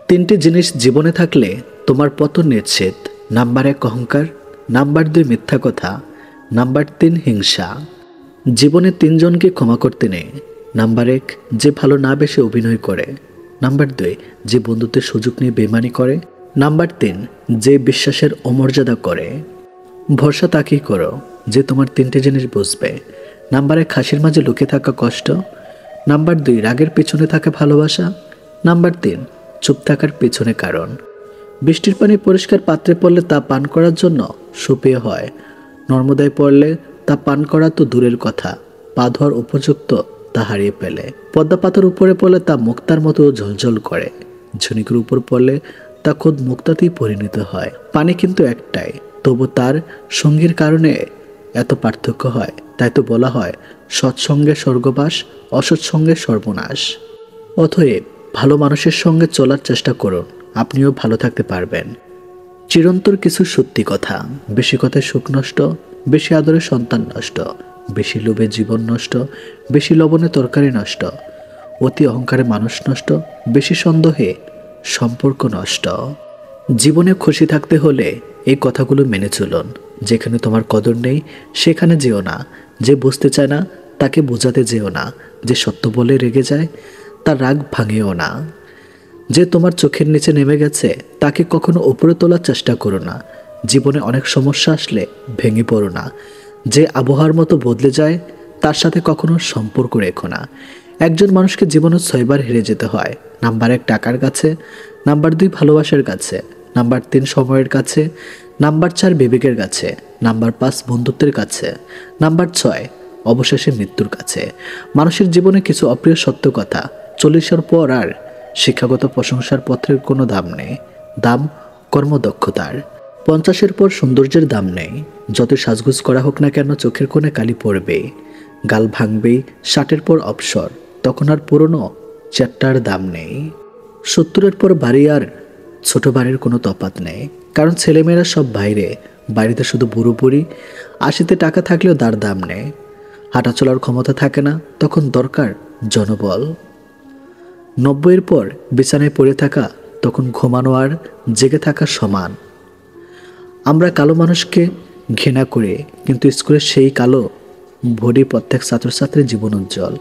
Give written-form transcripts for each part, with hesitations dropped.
তিনটি জিনিস জীবনে থাকলে তোমার পতন নিশ্চিত। নাম্বার 1 অহংকার, নাম্বার 2 মিথ্যা কথা, নাম্বার 3 হিংসা। জীবনে তিনজনকে ক্ষমা করতে নেই। নাম্বার 1 যে ভালো না বেশে অভিনয় করে, নাম্বার 2 যে বন্ধুত্বের সুযোগ নিয়ে বেমানি করে, নাম্বার 3 যে বিশ্বাসের অমর্যাদা করে। ভরসা তাকেই করো যে তোমার তিনটে জিনিস বুঝবে। নাম্বার 1 হাসির মাঝে লুকিয়ে থাকা কষ্ট, নাম্বার 2 রাগের পেছনে থাকা ভালোবাসা, নাম্বার 3 চুপ থাকার পেছনে কারণ। বৃষ্টির পানি পরিষ্কার পাত্রে পড়লে তা পান করার জন্য সুপেয় হয়, নর্মদায় পড়লে তা পান করা তো দূরের কথা, পা ধোয়ার উপযুক্ত তা হারিয়ে ফেলে। পদ্মা পাতার উপরে পড়লে তা মুক্তার মতো ঝলঝল করে, ঝুনিকের উপর পড়লে তা খোদ মুক্তাতেই পরিণত হয়। পানি কিন্তু একটাই, তবু তার সঙ্গীর কারণে এত পার্থক্য হয়। তাই তো বলা হয় সৎসঙ্গে স্বর্গবাস, অসৎসঙ্গে সর্বনাশ। অতএব ভালো মানুষের সঙ্গে চলার চেষ্টা করুন, আপনিও ভালো থাকতে পারবেন। চিরন্তর কিছু সত্যি কথা, বেশি কথায় সুখ নষ্ট, বেশি আদরে সন্তান নষ্ট, বেশি লোভে জীবন নষ্ট, বেশি লবণে তরকারি নষ্ট, অতি অহংকারে মানুষ নষ্ট, বেশি সন্দেহে সম্পর্ক নষ্ট। জীবনে খুশি থাকতে হলে এই কথাগুলো মেনে চলুন। যেখানে তোমার কদর নেই সেখানে যেও না, যে বুঝতে চায় না তাকে বোঝাতে যেও না, যে সত্য বলে রেগে যায় তার রাগ ভাঙেও না। যে তোমার চোখের নিচে নেমে গেছে তাকে কখনো উপরে তোলার চেষ্টা করো না। জীবনে অনেক সমস্যা আসলে ভেঙে পড়ো না। যে আবহাওয়ার মতো বদলে যায় তার সাথে কখনো সম্পর্ক রেখো না। একজন মানুষকে জীবনে 6 বার হেরে যেতে হয়। নাম্বার 1 টাকার কাছে, নাম্বার 2 ভালোবাসার কাছে, নাম্বার 3 সময়ের কাছে, নাম্বার 4 বিবেকের কাছে, নাম্বার 5 বন্ধুত্বের কাছে, নাম্বার 6 অবশেষে মৃত্যুর কাছে। মানুষের জীবনে কিছু অপ্রিয় সত্য কথা, 40-এর পর আর শিক্ষাগত প্রশংসার পত্রের কোনো দাম নেই, দাম কর্মদক্ষতার। 50-এর পর সৌন্দর্যের দাম নেই, যত সাজগোজ করা হোক না কেন চোখের কোণে কালি পড়বে, গাল ভাঙবেই। 60-এর পর অবসর, তখন আর পুরনো চ্যাটটার দাম নেই। 70-এর পর বাড়ি আর ছোট বাড়ির কোনো তফাৎ নেই, কারণ ছেলেমেয়েরা সব বাইরে, বাড়িতে শুধু বুড়ো বুড়ি। 80-তে টাকা থাকলেও তার দাম নেই, হাঁটা চলার ক্ষমতা থাকে না, তখন দরকার জনবল। 90-এর পর বিছানায় পড়ে থাকা, তখন ঘুমানো আর জেগে থাকা সমান। আমরা কালো মানুষকে ঘৃণা করি, কিন্তু স্কুলের সেই কালো ভরি প্রত্যেক ছাত্রছাত্রীর জীবন উজ্জ্বল।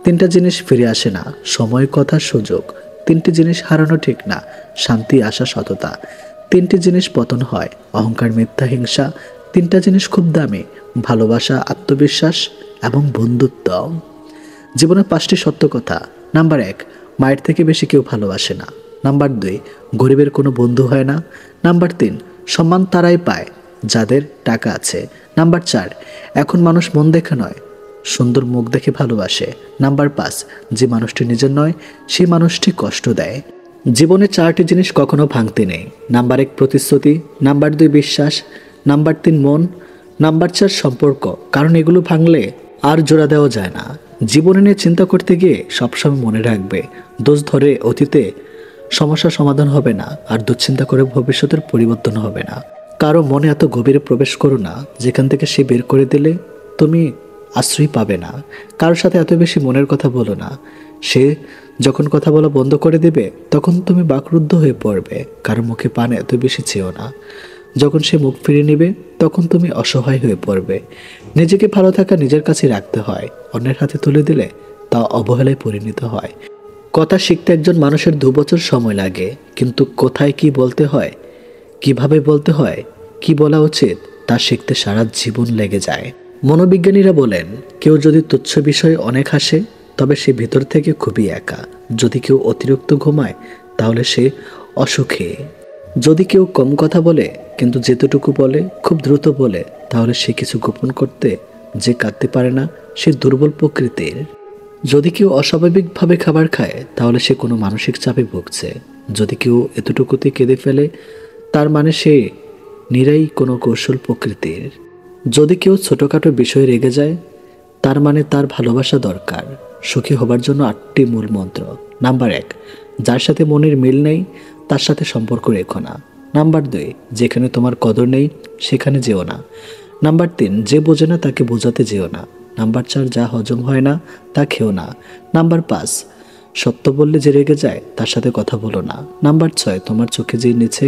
3টা জিনিস ফিরে আসে না, সময়, কথা, সুযোগ। 3টি জিনিস হারানো ঠিক না, শান্তি, আশা, সততা। 3টি জিনিস পতন হয়, অহংকার, মিথ্যা, হিংসা। 3টা জিনিস খুব দামি, ভালোবাসা, আত্মবিশ্বাস এবং বন্ধুত্ব। জীবনের 5টি সত্য কথা। নাম্বার 1 মায়ের থেকে বেশি কেউ ভালোবাসে না। নাম্বার 2 গরিবের কোনো বন্ধু হয় না। নাম্বার 3 সম্মান তারাই পায় যাদের টাকা আছে। নাম্বার 4 এখন মানুষ মন দেখে নয়, সুন্দর মুখ দেখে ভালোবাসে। নাম্বার 5 যে মানুষটি নিজের নয় সেই মানুষটি কষ্ট দেয়। জীবনে 4টি জিনিস কখনো ভাঙতে নেই। নাম্বার 1 প্রতিশ্রুতি, নাম্বার 2 বিশ্বাস, নাম্বার 3 মন, নাম্বার 4 সম্পর্ক, কারণ এগুলো ভাঙলে আর জোড়া দেওয়া যায় না। জীবনে নিয়ে চিন্তা করতে গিয়ে সবসময় মনে রাখবে, দোষ ধরে অতীতে সমস্যার সমাধান হবে না, আর দুশ্চিন্তা করে ভবিষ্যতের পরিবর্তন হবে না। কারো মনে এত গভীরে প্রবেশ করো না যেখান থেকে সে বের করে দিলে তুমি আশ্রয় পাবে না। কারোর সাথে এত বেশি মনের কথা বলো না, সে যখন কথা বলা বন্ধ করে দেবে তখন তুমি বাকরুদ্ধ হয়ে পড়বে। কারো মুখে পান এত বেশি চেও না, যখন সে মুখ ফিরে নেবে তখন তুমি অসহায় হয়ে পড়বে। নিজেকে ভালো থাকা নিজের কাছে রাখতে হয়, অন্যের হাতে তুলে দিলে তা অবহেলায় পরিণত হয়। কথা শিখতে একজন মানুষের 2 বছর সময় লাগে, কিন্তু কোথায় কি বলতে হয়, কিভাবে বলতে হয়, কি বলা উচিত তা শিখতে সারা জীবন লেগে যায়। মনোবিজ্ঞানীরা বলেন কেউ যদি তুচ্ছ বিষয়ে অনেক হাসে তবে সে ভিতর থেকে খুবই একা। যদি কেউ অতিরিক্ত ঘুমায় তাহলে সে অসুখী। যদি কেউ কম কথা বলে কিন্তু যেতটুকু বলে খুব দ্রুত বলে, তাহলে সে কিছু গোপন করতে যে কাঁদতে পারে না সে দুর্বল প্রকৃতির। যদি কেউ অস্বাভাবিকভাবে খাবার খায় তাহলে সে কোনো মানসিক চাপে ভুগছে। যদি কেউ এতটুকুতে কেঁদে ফেলে তার মানে সে নিরাই কোনো কৌশল প্রকৃতির। যদি কেউ ছোটোখাটো বিষয়ে রেগে যায় তার মানে তার ভালোবাসা দরকার। সুখী হবার জন্য 8টি মূল মন্ত্র। নাম্বার 1 যার সাথে মনের মিল নেই তার সাথে সম্পর্ক রেখো না। নাম্বার 2 যেখানে তোমার কদর নেই সেখানে যেও না। নাম্বার 3 যে বোঝে না তাকে বোঝাতে যেও না। নাম্বার 4 যা হজম হয় না তা খেও না। নাম্বার 5 সত্য বললে যে রেগে যায় তার সাথে কথা বলো না। নাম্বার 6, তোমার চোখে যে নিচে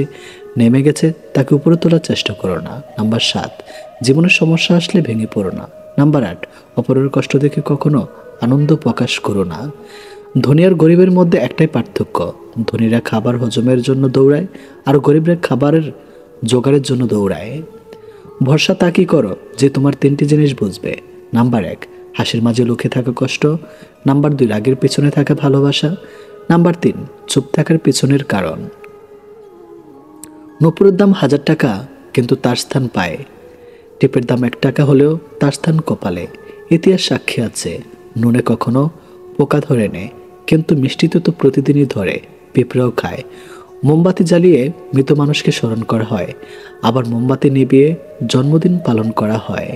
নেমে গেছে তাকে উপরে তোলার চেষ্টা করো না। নাম্বার 7, জীবনের সমস্যা আসলে ভেঙে পড়ো না। নাম্বার 8, অপরের কষ্ট দেখে কখনো আনন্দ প্রকাশ করো না। ধনী আর গরিবের মধ্যে একটাই পার্থক্য, ধনীরা খাবার হজমের জন্য দৌড়ায় আর গরিবরা খাবারের জোগাড়ের জন্য দৌড়ায়। ভরসা তাকই করো যে তোমার 3টি জিনিস বুঝবে। নাম্বার 1, হাসির মাঝে লুকিয়ে থাকা কষ্ট। নাম্বার 2, রাগের পেছনে থাকা ভালোবাসা। নাম্বার 3, চুপ থাকার পেছনের কারণ। নূপুরের দাম 1000 টাকা, কিন্তু তার স্থান পায়ে। টিপের দাম 1 টাকা হলেও তার স্থান কপালে। ইতিহাস সাক্ষী আছে, নুনে কখনো পোকা ধরে নেয়, কিন্তু মিষ্টিতে তো প্রতিদিনই ধরে, পিঁপড়েও খায়। মোমবাতি জ্বালিয়ে মৃত মানুষকে স্মরণ করা হয়, আবার মোমবাতি নিভিয়ে জন্মদিন পালন করা হয়।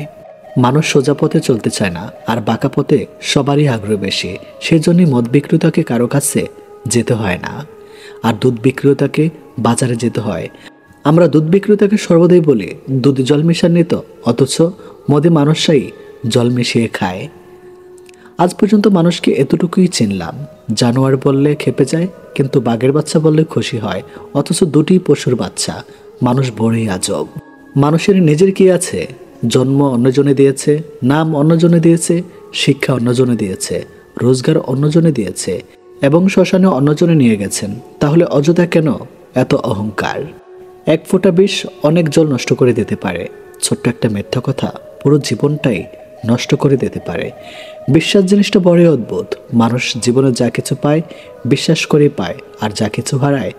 মানুষ সোজা পথে চলতে চায় না, আর বাঁকা পথে সবারই আগ্রহ বেশি। সেই জন্যই মদ বিক্রেতাকে কারো কাছে যেতে হয় না, আর দুধ বিক্রেতাকে বাজারে যেতে হয়। আমরা দুধ বিক্রেতাকে সর্বদাই বলি দুধে জল মিশান্বিত, অথচ মদে মানুষরাই জল মিশিয়ে খায়। আজ পর্যন্ত মানুষকে এতটুকুই চিনলাম, জানোয়ার বললে খেপে যায়, কিন্তু বাঘের বাচ্চা বললে খুশি হয়, অথচ দুটি পশুর বাচ্চা। মানুষ বড়ই আজব। মানুষের নিজের কি আছে? জন্ম অন্যজনে দিয়েছে, নাম অন্যজনে দিয়েছে, শিক্ষা অন্যজনে দিয়েছে, রোজগার অন্যজনে দিয়েছে, এবং শ্মশানে অন্যজনে নিয়ে গেছেন। তাহলে অযথা কেন এত অহংকার? 1 ফোঁটা বিষ অনেক জল নষ্ট করে দিতে পারে। ছোট্ট একটা মিথ্যা কথা পুরো জীবনটাই নষ্ট করে দিতে পারে। বিশ্বাস জিনিসটা বড়ই অদ্ভুত। মানুষ জীবনে যা কিছু পায় বিশ্বাস করে পায়, আর যা কিছু হারায়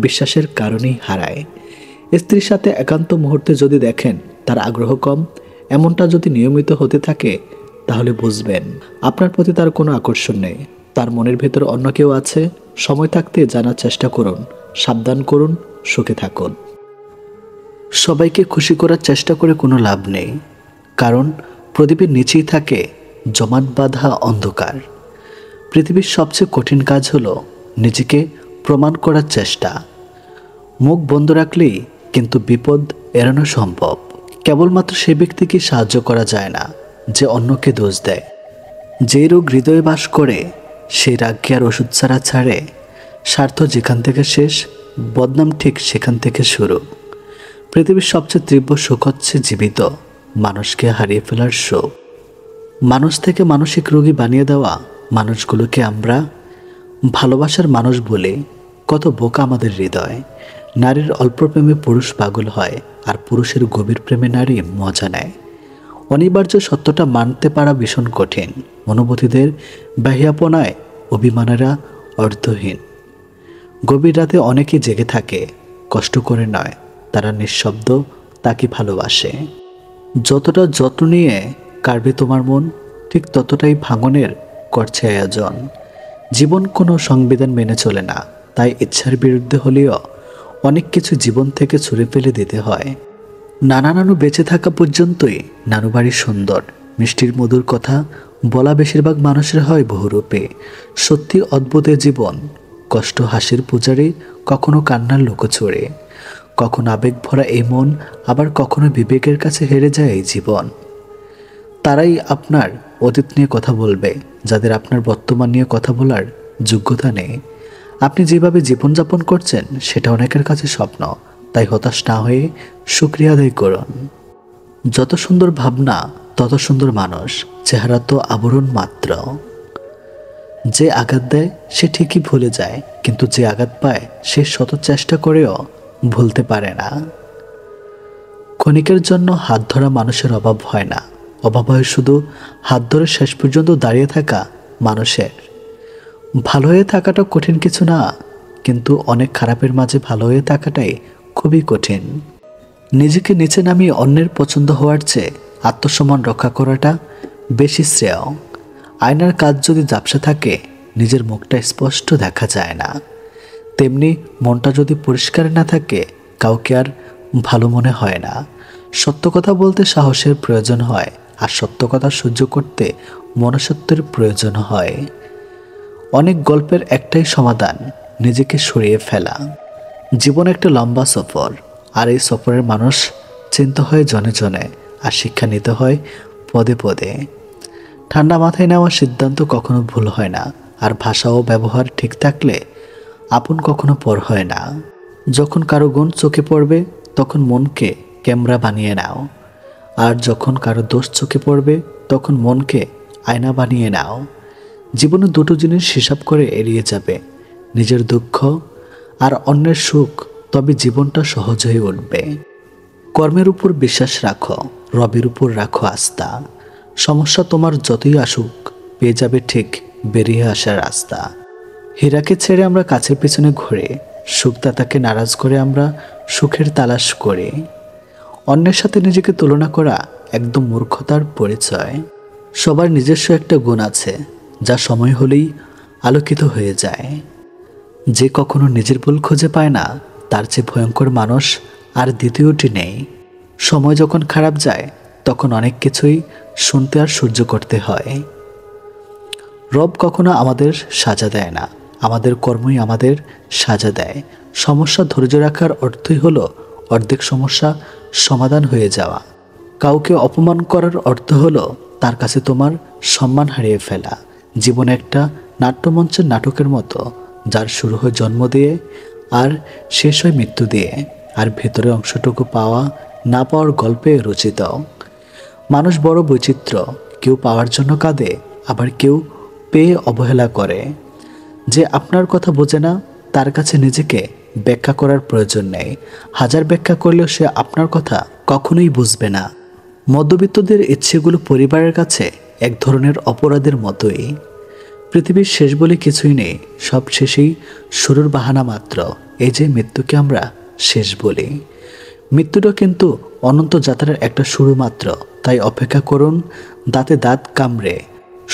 বিশ্বাসের কারণেই হারায়। স্ত্রীর সাথে একান্ত মুহূর্তে যদি দেখেন তার আগ্রহ কম, এমনটা যদি নিয়মিত হতে থাকে, তাহলে বুঝবেন আপনার প্রতি তার কোনো আকর্ষণ নেই। তার মনের ভেতর অন্য কেউ আছে। সময় থাকতে জানার চেষ্টা করুন, সাবধান করুন, সুখে থাকুন। সবাইকে খুশি করার চেষ্টা করে কোনো লাভ নেই, কারণ প্রদীপের নিচেই থাকে জমাট বাঁধা অন্ধকার। পৃথিবীর সবচেয়ে কঠিন কাজ হলো নিজেকে প্রমাণ করার চেষ্টা। মুখ বন্ধ রাখলেই কিন্তু বিপদ এড়ানো সম্ভব। কেবলমাত্র সে ব্যক্তিকে সাহায্য করা যায় না যে অন্যকে দোষ দেয়। যে রোগ হৃদয়ে বাস করে সেই রাগকে আর ওষুধ ছাড়া ছাড়ে। স্বার্থ যেখান থেকে শেষ, বদনাম ঠিক সেখান থেকে শুরু। পৃথিবীর সবচেয়ে তীব্র সুখ হচ্ছে জীবিত মানুষকে হারিয়ে ফেলার শোক। মানুষ থেকে মানসিক রোগী বানিয়ে দেওয়া মানুষগুলোকে আমরা ভালোবাসার মানুষ বলে। কত বোকা আমাদের হৃদয়। নারীর অল্প প্রেমে পুরুষ পাগল হয়, আর পুরুষের গভীর প্রেমে নারী মজা নেয়। অনিবার্য সত্যটা মানতে পারা ভীষণ কঠিন। অনুভূতিদের বাহিয়াপনায় অভিমানেরা অর্থহীন। গভীর রাতে অনেকেই জেগে থাকে, কষ্ট করে নয়, তারা নিঃশব্দ তাকে ভালোবাসে। যতটা যত্ন নিয়ে কাড়বে তোমার মন, ঠিক ততটাই ভাঙনের করছে আয়োজন। জীবন কোনো সংবিধান মেনে চলে না, তাই ইচ্ছার বিরুদ্ধে হলেও অনেক কিছু জীবন থেকে ছুঁড়ে ফেলে দিতে হয়। নানা নানু বেঁচে থাকা পর্যন্তই নানু বাড়ি সুন্দর। মিষ্টির মধুর কথা বলা বেশিরভাগ মানুষের হয় বহুরূপে। সত্যি অদ্ভুত জীবন, কষ্ট হাসির পূজারে, কখনো কান্নার লোকচুরে, কখনো আবেগ ভরা এই মন, আবার কখনো বিবেকের কাছে হেরে যায় এই জীবন। তারাই আপনার অতীত নিয়ে কথা বলবে যাদের আপনার বর্তমান নিয়ে কথা বলার যোগ্যতা নেই। আপনি যেভাবে জীবনযাপন করছেন সেটা অনেকের কাছে স্বপ্ন, তাই হতাশ না হয়ে শুকরিয়া আদায় করুন। যত সুন্দর ভাবনা তত সুন্দর মানুষ, চেহারা তো আবরণ মাত্র। যে আঘাত দেয় সে ঠিকই ভুলে যায়, কিন্তু যে আঘাত পায় সে শত চেষ্টা করেও ভুলতে পারে না। ক্ষণিকের জন্য হাত ধরা মানুষের অভাব হয় না, অভাব হয় শুধু হাত ধরে শেষ পর্যন্ত দাঁড়িয়ে থাকা মানুষের। ভালো হয়ে থাকাটা কঠিন কিছু না, কিন্তু অনেক খারাপের মাঝে ভালো হয়ে থাকাটাই খুবই কঠিন। নিজেকে নিচে নামিয়ে অন্যের পছন্দ হওয়ার চেয়ে আত্মসম্মান রক্ষা করাটা বেশি শ্রেয়। আয়নার কাজ যদি ঝাপসা থাকে, নিজের মুখটা স্পষ্ট দেখা যায় না। তেমনি মনটা যদি পরিষ্কার না থাকে, কাউকে আর ভালো মনে হয় না। সত্য কথা বলতে সাহসের প্রয়োজন হয়, আর সত্য কথা সহ্য করতে মনুষ্যত্বের প্রয়োজন হয়। অনেক গল্পের একটাই সমাধান, নিজেকে সরিয়ে ফেলা। জীবন একটা লম্বা সফর, আর এই সফরের মানুষ চিনতে হয় জনে জনে, আর শিক্ষা নিতে হয় পদে পদে। ঠান্ডা মাথায় নেওয়া সিদ্ধান্ত কখনো ভুল হয় না, আর ভাষা ও ব্যবহার ঠিক থাকলে আপন কখনো পর হয় না। যখন কারো গুণ চোখে পড়বে তখন মনকে ক্যামেরা বানিয়ে নাও, আর যখন কারো দোষ চোখে পড়বে তখন মনকে আয়না বানিয়ে নাও। জীবনে দুটো জিনিস হিসাব করে এড়িয়ে যাবে, নিজের দুঃখ আর অন্যের সুখ, তবে জীবনটা সহজ হয়ে উঠবে। কর্মের উপর বিশ্বাস রাখো, রবের উপর রাখো আস্থা। সমস্যা তোমার যতই আসুক পেয়ে যাবে ঠিক বেরিয়ে আসার রাস্তা। হীরাকে ছেড়ে আমরা কাছের পেছনে ঘুরে, সুখদাতাকে নারাজ করে আমরা সুখের তালাশ করি। অন্যের সাথে নিজেকে তুলনা করা একদম মূর্খতার পরিচয়। সবার নিজস্ব একটা গুণ আছে যা সময় হলেই আলোকিত হয়ে যায়। যে কখনো নিজের ভুল খুঁজে পায় না তার চেয়ে ভয়ঙ্কর মানুষ আর দ্বিতীয়টি নেই। সময় যখন খারাপ যায় তখন অনেক কিছুই শুনতে আর সহ্য করতে হয়। রব কখনো আমাদের সাজা দেয় না, আমাদের কর্মই আমাদের সাজা দেয়। সমস্যা ধৈর্য রাখার অর্থই হলো অর্ধেক সমস্যা সমাধান হয়ে যাওয়া। কাউকে অপমান করার অর্থ হলো তার কাছে তোমার সম্মান হারিয়ে ফেলা। জীবন একটা নাট্যমঞ্চের নাটকের মতো, যার শুরু হয় জন্ম দিয়ে আর শেষ হয় মৃত্যু দিয়ে, আর ভেতরের অংশটুকু পাওয়া না পাওয়ার গল্পে রচিত। মানুষ বড় বৈচিত্র্য, কেউ পাওয়ার জন্য কাঁদে, আবার কেউ পেয়ে অবহেলা করে। যে আপনার কথা বোঝে না তার কাছে নিজেকে ব্যাখ্যা করার প্রয়োজন নেই। হাজার ব্যাখ্যা করলেও সে আপনার কথা কখনোই বুঝবে না। মধ্যবিত্তদের ইচ্ছেগুলো পরিবারের কাছে এক ধরনের অপরাধের মতোই। পৃথিবীর শেষ বলে কিছুই নেই, সব শেষেই শুরুর বাহানা মাত্র। এই যে মৃত্যুকে আমরা শেষ বলি, মৃত্যুটা কিন্তু অনন্ত যাত্রার একটা শুরু মাত্র। তাই অপেক্ষা করুন দাঁতে দাঁত কামড়ে।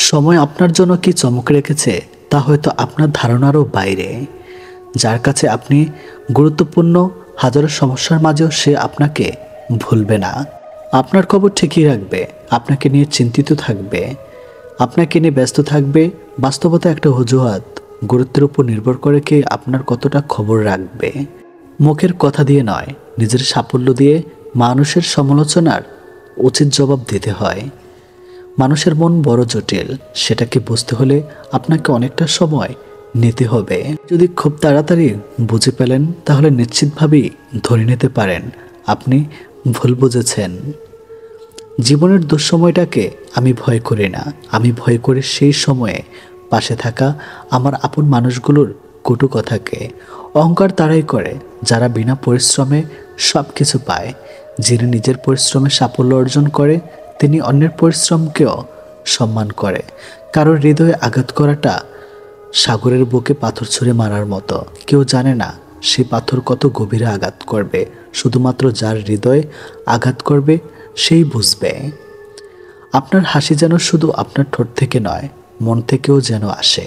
সময় আপনার জন্য কি চমক রেখেছে তা হয়তো আপনার ধারণারও বাইরে। যার কাছে আপনি গুরুত্বপূর্ণ, হাজারো সমস্যার মাঝেও সে আপনাকে ভুলবে না। আপনার খবর ঠিকই রাখবে, আপনাকে নিয়ে চিন্তিত থাকবে, আপনাকে নিয়ে ব্যস্ত থাকবে। বাস্তবতা একটা অজুহাত, গুরুত্বের উপর নির্ভর করে কে আপনার কতটা খবর রাখবে। মুখের কথা দিয়ে নয়, নিজের সাফল্য দিয়ে মানুষের সমালোচনার উচিত জবাব দিতে হয়। মানুষের মন বড় জটিল, সেটাকে বুঝতে হলে আপনাকে অনেকটা সময় নিতে হবে। যদি খুব তাড়াতাড়ি বুঝে পেলেন তাহলে নিশ্চিতভাবেই ধরে নিতে পারেন আপনি ভুল বুঝেছেন। জীবনের দুঃসময়টাকে আমি ভয় করি না, আমি ভয় করি সেই সময়ে পাশে থাকা আমার আপন মানুষগুলোর কটু কথাকে। অহংকার তারাই করে যারা বিনা পরিশ্রমে সব কিছু পায়। যিনি নিজের পরিশ্রমে সাফল্য অর্জন করে তিনি অন্যের পরিশ্রমকেও সম্মান করে। কারোর হৃদয়ে আঘাত করাটা সাগরের বুকে পাথর ছুঁড়ে মারার মতো। কেউ জানে না সে পাথর কত গভীরে আঘাত করবে, শুধুমাত্র যার হৃদয়ে আঘাত করবে সেই বুঝবে। আপনার হাসি যেন শুধু আপনার ঠোঁট থেকে নয়, মন থেকেও যেন আসে।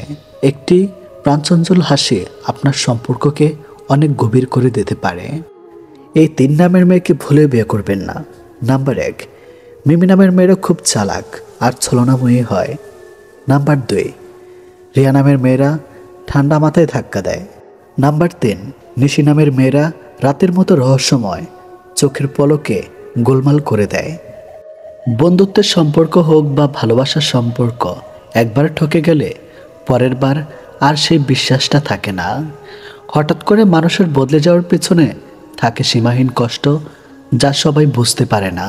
একটি প্রাণচঞ্চল হাসি আপনার সম্পর্ককে অনেক গভীর করে দিতে পারে। এই 3 নামের মেয়েকে ভুলে বিয়ে করবেন না। নাম্বার 1, মিমি নামের মেয়েরা খুব চালাক আর ছলনাময়ী হয়। নাম্বার 2, রিয়া নামের মেয়েরা ঠান্ডা মাথায় ধাক্কা দেয়। নাম্বার 3, নিশি নামের মেয়েরা রাতের মতো রহস্যময়, চোখের পলকে গোলমাল করে দেয়। বন্ধুত্বের সম্পর্ক হোক বা ভালোবাসার সম্পর্ক, একবার ঠকে গেলে পরের বার আর সেই বিশ্বাসটা থাকে না। হঠাৎ করে মানুষের বদলে যাওয়ার পেছনে থাকে সীমাহীন কষ্ট, যা সবাই বুঝতে পারে না।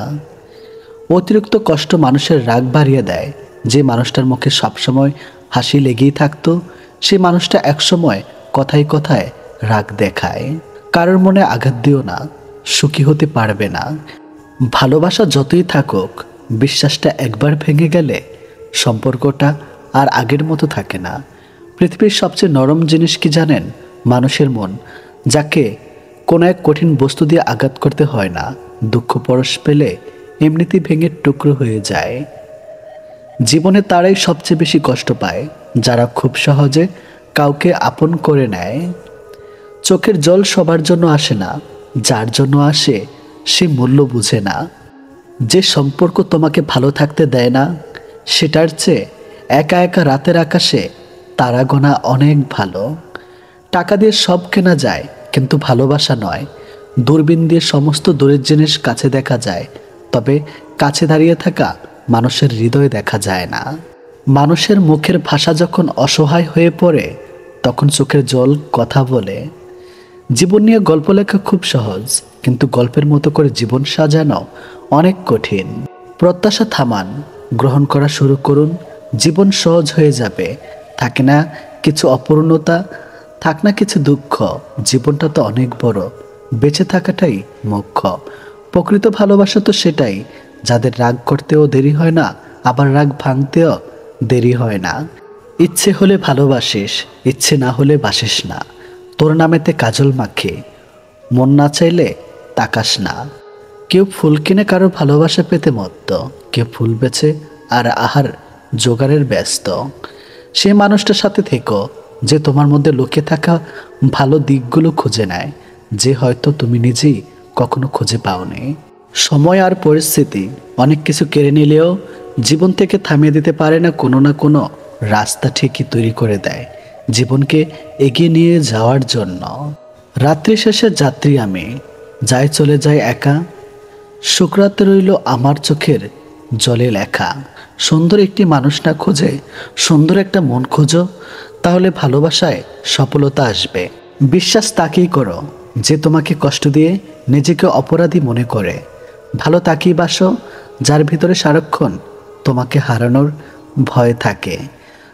অতিরিক্ত কষ্ট মানুষের রাগ বাড়িয়ে দেয়। যে মানুষটার মুখে সবসময় হাসি লেগেই থাকতো সেই মানুষটা একসময় কথায় কথায় রাগ দেখায়। কারোর মনে আঘাত দিও না, সুখী হতে পারবে না। ভালোবাসা যতই থাকুক, বিশ্বাসটা একবার ভেঙে গেলে সম্পর্কটা আর আগের মতো থাকে না। পৃথিবীর সবচেয়ে নরম জিনিস কি জানেন? মানুষের মন, যাকে কোনো এক কঠিন বস্তু দিয়ে আঘাত করতে হয় না। দুঃখ পরশ পেলে এমনিতেই ভেঙে টুকরো হয়ে যায়। জীবনে তারাই সবচেয়ে বেশি কষ্ট পায় যারা খুব সহজে কাউকে আপন করে নেয়। চোখের জল সবার জন্য আসে না, যার জন্য আসে সে মূল্য বুঝে না। যে সম্পর্ক তোমাকে ভালো থাকতে দেয় না, সেটার চেয়ে একা একা রাতের আকাশে তারা গোনা অনেক ভালো। টাকা দিয়ে সব কেনা যায়, কিন্তু ভালোবাসা নয়। দূরবীন দিয়ে সমস্ত দূরের জিনিস কাছে দেখা যায়, তবে কাছে দাঁড়িয়ে থাকা মানুষের হৃদয় দেখা যায় না। মানুষের মুখের ভাষা যখন অসহায় হয়ে পড়ে তখন চোখের জল কথা বলে। জীবন নিয়ে গল্প লেখা খুব সহজ, কিন্তু গল্পের মতো করে জীবন সাজানো অনেক কঠিন। প্রত্যাশা থামান, গ্রহণ করা শুরু করুন। জীবন সহজ হয়ে যাবে। থাকে না কিছু অপূর্ণতা, থাক না কিছু দুঃখ, জীবনটা তো অনেক বড়, বেঁচে থাকাটাই মুখ্য। প্রকৃত ভালোবাসা তো সেটাই, যাদের রাগ করতেও দেরি হয় না, আবার রাগ ভাঙতেও দেরি হয় না। ইচ্ছে হলে ভালোবাসিস, ইচ্ছে না হলে বাসিস না। তোর নামেতে কাজল মাখে, মন না চাইলে তাকাস না। কেউ ফুল কিনে কারো ভালোবাসা পেতে মত্ত, কেউ ফুল বেচে আর আহার জোগাড়ের ব্যস্ত। সে মানুষটার সাথে থেকো যে তোমার মধ্যে লুকিয়ে থাকা ভালো দিকগুলো খুঁজে নেয়, যে হয়তো তুমি নিজেই কখনো খুঁজে পাওনি। সময় আর পরিস্থিতি অনেক কিছু কেড়ে নিলেও জীবন থেকে থামিয়ে দিতে পারে না কোনো রাস্তা ঠিকই তৈরি করে দেয় জীবনকে এগিয়ে নিয়ে যাওয়ার জন্য। রাত্রি শেষের যাত্রী আমি, যাই চলে যায় একা। শুক্রাতে রইল আমার চোখের জলে লেখা। সুন্দর একটি মানুষ না খুঁজে সুন্দর একটা মন খোঁজো, তাহলে ভালোবাসায় সফলতা আসবে। বিশ্বাস তাকেই করো যে তোমাকে কষ্ট দিয়ে নিজেকে অপরাধী মনে করে। ভালো তাকেই বাসো যার ভিতরে সারাক্ষণ তোমাকে হারানোর ভয় থাকে।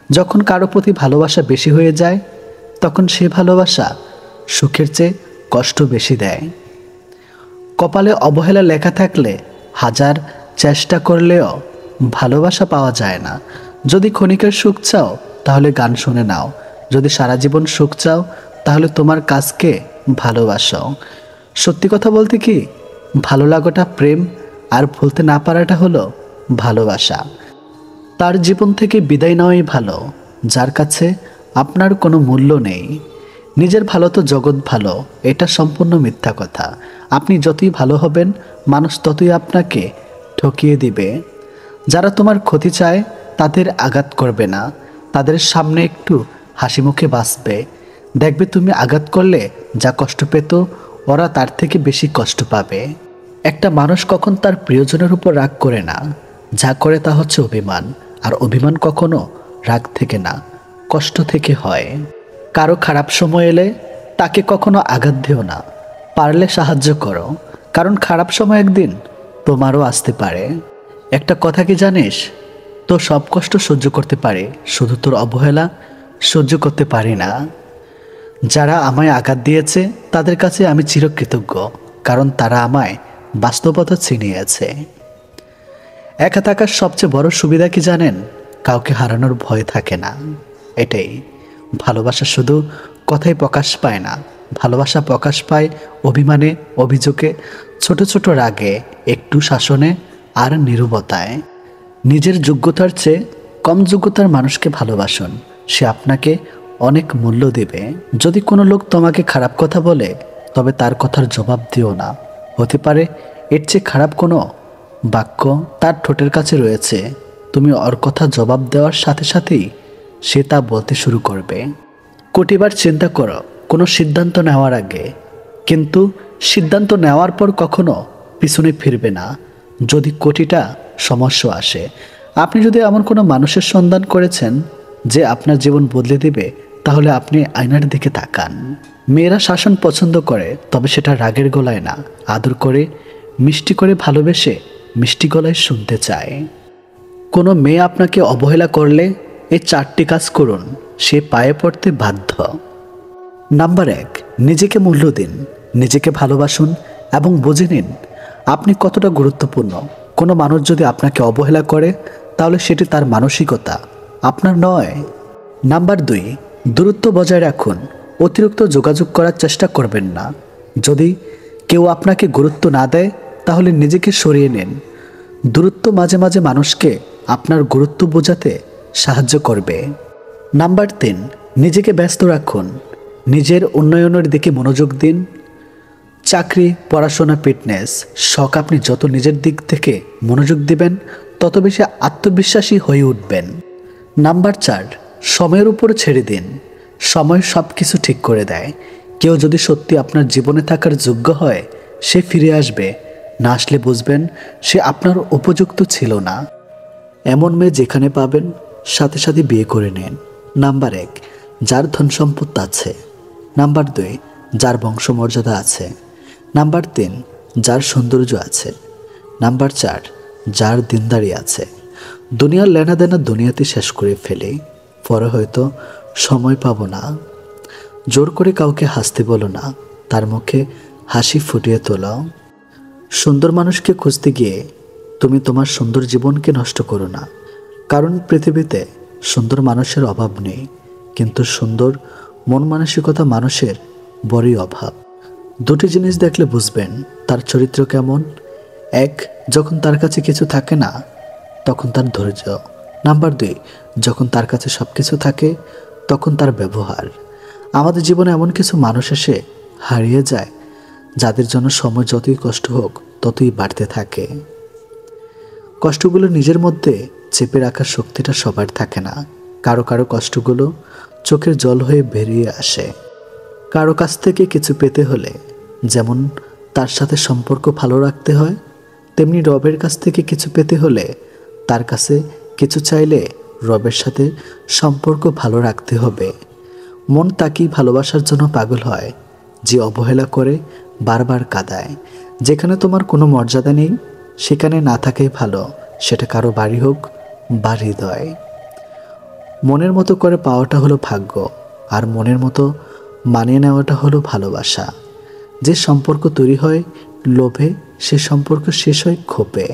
যখন কারো প্রতি ভালোবাসা বেশি হয়ে যায় তখন সে ভালোবাসা সুখের চেয়ে কষ্ট বেশি দেয়। কপালে অবহেলা লেখা থাকলে হাজার চেষ্টা করলেও ভালোবাসা পাওয়া যায় না। যদি ক্ষণিকের সুখ চাও তাহলে গান শুনে নাও, যদি সারা জীবন সুখ চাও তাহলে তোমার কাজকে ভালোবাসো। সত্যি কথা বলতে কি, ভালো লাগাটা প্রেম, আর ভুলতে না পারাটা হলো ভালোবাসা। তার জীবন থেকে বিদায় নেওয়াই ভালো যার কাছে আপনার কোনো মূল্য নেই। নিজের ভালো তো জগৎ ভালো, এটা সম্পূর্ণ মিথ্যা কথা। আপনি যতই ভালো হবেন মানুষ ততই আপনাকে ঠকিয়ে দিবে। যারা তোমার ক্ষতি চায় তাদের আঘাত করবে না, তাদের সামনে একটু হাসি মুখে বাঁচবে। দেখবে তুমি আঘাত করলে যা কষ্ট পেত ওরা তার থেকে বেশি কষ্ট পাবে। একটা মানুষ কখন তার প্রিয়জনের উপর রাগ করে না, যা করে তা হচ্ছে অভিমান। আর অভিমান কখনো রাগ থেকে না, কষ্ট থেকে হয়। কারো খারাপ সময় এলে তাকে কখনো আঘাত দিও না, পারলে সাহায্য করো, কারণ খারাপ সময় একদিন তোমারও আসতে পারে। একটা কথা কি জানিস, তোর সব কষ্ট সহ্য করতে পারে, শুধু তোর অবহেলা সহ্য করতে পারি না। যারা আমায় আঘাত দিয়েছে তাদের কাছে আমি চিরকৃতজ্ঞ, কারণ তারা আমায় বাস্তবতা ছিনিয়েছে। একা থাকার সবচেয়ে বড় সুবিধা কি জানেন? কাউকে হারানোর ভয় থাকে না। এটাই ভালোবাসা, শুধু কথাই প্রকাশ পায় না, ভালোবাসা প্রকাশ পায় অভিমানে, অভিযোগে, ছোট ছোট রাগে, একটু শাসনে আর নীরবতায়। নিজের যোগ্যতার চেয়ে কম যোগ্যতার মানুষকে ভালোবাসুন, সে আপনাকে অনেক মূল্য দেবে। যদি কোনো লোক তোমাকে খারাপ কথা বলে তবে তার কথার জবাব দিও না। হতে পারে এর চেয়ে খারাপ কোনো বাক্য তার ঠোঁটের কাছে রয়েছে, তুমি ওর কথা জবাব দেওয়ার সাথে সাথেই সে তা বলতে শুরু করবে। কোটিবার চিন্তা করো কোনো সিদ্ধান্ত নেওয়ার আগে, কিন্তু সিদ্ধান্ত নেওয়ার পর কখনো পিছনে ফিরবে না যদি কোটিটা সমস্যা আসে। আপনি যদি এমন কোনো মানুষের সন্ধান করেছেন যে আপনার জীবন বদলে দিবে, তাহলে আপনি আয়নার দিকে তাকান। মেয়েরা শাসন পছন্দ করে, তবে সেটা রাগের গলায় না, আদর করে মিষ্টি করে ভালোবেসে মিষ্টি গলায় শুনতে চায়। কোনো মেয়ে আপনাকে অবহেলা করলে এই 4টি কাজ করুন, সে পায়ে পড়তে বাধ্য। নাম্বার 1, নিজেকে মূল্য দিন, নিজেকে ভালোবাসুন এবং বুঝে নিন আপনি কতটা গুরুত্বপূর্ণ। কোনো মানুষ যদি আপনাকে অবহেলা করে তাহলে সেটি তার মানসিকতা, আপনার নয়। নাম্বার 2, দূরত্ব বজায় রাখুন, অতিরিক্ত যোগাযোগ করার চেষ্টা করবেন না। যদি কেউ আপনাকে গুরুত্ব না দেয় তাহলে নিজেকে সরিয়ে নিন। দূরত্ব মাঝে মাঝে মানুষকে আপনার গুরুত্ব বোঝাতে সাহায্য করবে। নাম্বার 3, নিজেকে ব্যস্ত রাখুন, নিজের উন্নয়নের দিকে মনোযোগ দিন। চাকরি, পড়াশোনা, ফিটনেস, শখ, আপনি যত নিজের দিক থেকে মনোযোগ দিবেন তত বেশি আত্মবিশ্বাসী হয়ে উঠবেন। নাম্বার 4, সময়ের উপর ছেড়ে দিন, সময় সব কিছু ঠিক করে দেয়। কেউ যদি সত্যি আপনার জীবনে থাকার যোগ্য হয় সে ফিরে আসবে, না আসলে বুঝবেন সে আপনার উপযুক্ত ছিল না। এমন মেয়ে যেখানে পাবেন সাথে সাথে বিয়ে করে নেন। নাম্বার 1, যার ধন সম্পদ আছে। নাম্বার 2, যার বংশমর্যাদা আছে। নাম্বার 3, যার সৌন্দর্য আছে। নাম্বার 4, যার দিনদারি আছে। দুনিয়ার লেনাদেনা দুনিয়াতে শেষ করে ফেলে, পরে হয়তো সময় পাবো না। জোর করে কাউকে হাসতে বলো না, তার মুখে হাসি ফুটিয়ে তোলো। সুন্দর মানুষকে খুঁজতে গিয়ে তুমি তোমার সুন্দর জীবনকে নষ্ট করো না, কারণ পৃথিবীতে সুন্দর মানুষের অভাব নেই, কিন্তু সুন্দর মন মানসিকতা মানুষের বড়ই অভাব। দুটি জিনিস দেখলে বুঝবেন তার চরিত্র কেমন। 1, যখন তার কাছে কিছু থাকে না তখন তার ধৈর্য। নাম্বার 2, যখন তার কাছে সব কিছু থাকে তখন তার ব্যবহার। আমাদের জীবনে এমন কিছু মানুষ এসে হারিয়ে যায় যাদের জন্য সময় যতই কষ্ট হোক ততই বাড়তে থাকে। কষ্টগুলো নিজের মধ্যে চেপে রাখার শক্তিটা সবার থাকে না। কারো কারো কষ্টগুলো চোখের জল হয়ে বেরিয়ে আসে। কারো কাছ থেকে কিছু পেতে হলে যেমন তার সাথে সম্পর্ক ভালো রাখতে হয়, তেমনি রবের কাছ থেকে কিছু পেতে হলে তার কাছে কিছু চাইলে রবের সাথে সম্পর্ক ভালো রাখতে হবে। মন তাকেই ভালোবাসার জন্য পাগল হয় যে অবহেলা করে, বারবার কাঁদায়। যেখানে তোমার কোনো মর্যাদা নেই সেখানে না থাকাই ভালো, সেটা কারো বাড়ি হোক বা হৃদয়। মনের মতো করে পাওয়াটা হলো ভাগ্য, আর মনের মতো মানিয়ে নেওয়াটা হলো ভালোবাসা। যে সম্পর্ক তৈরি হয় লোভে, সে সম্পর্ক শেষ হয় ক্ষোভে।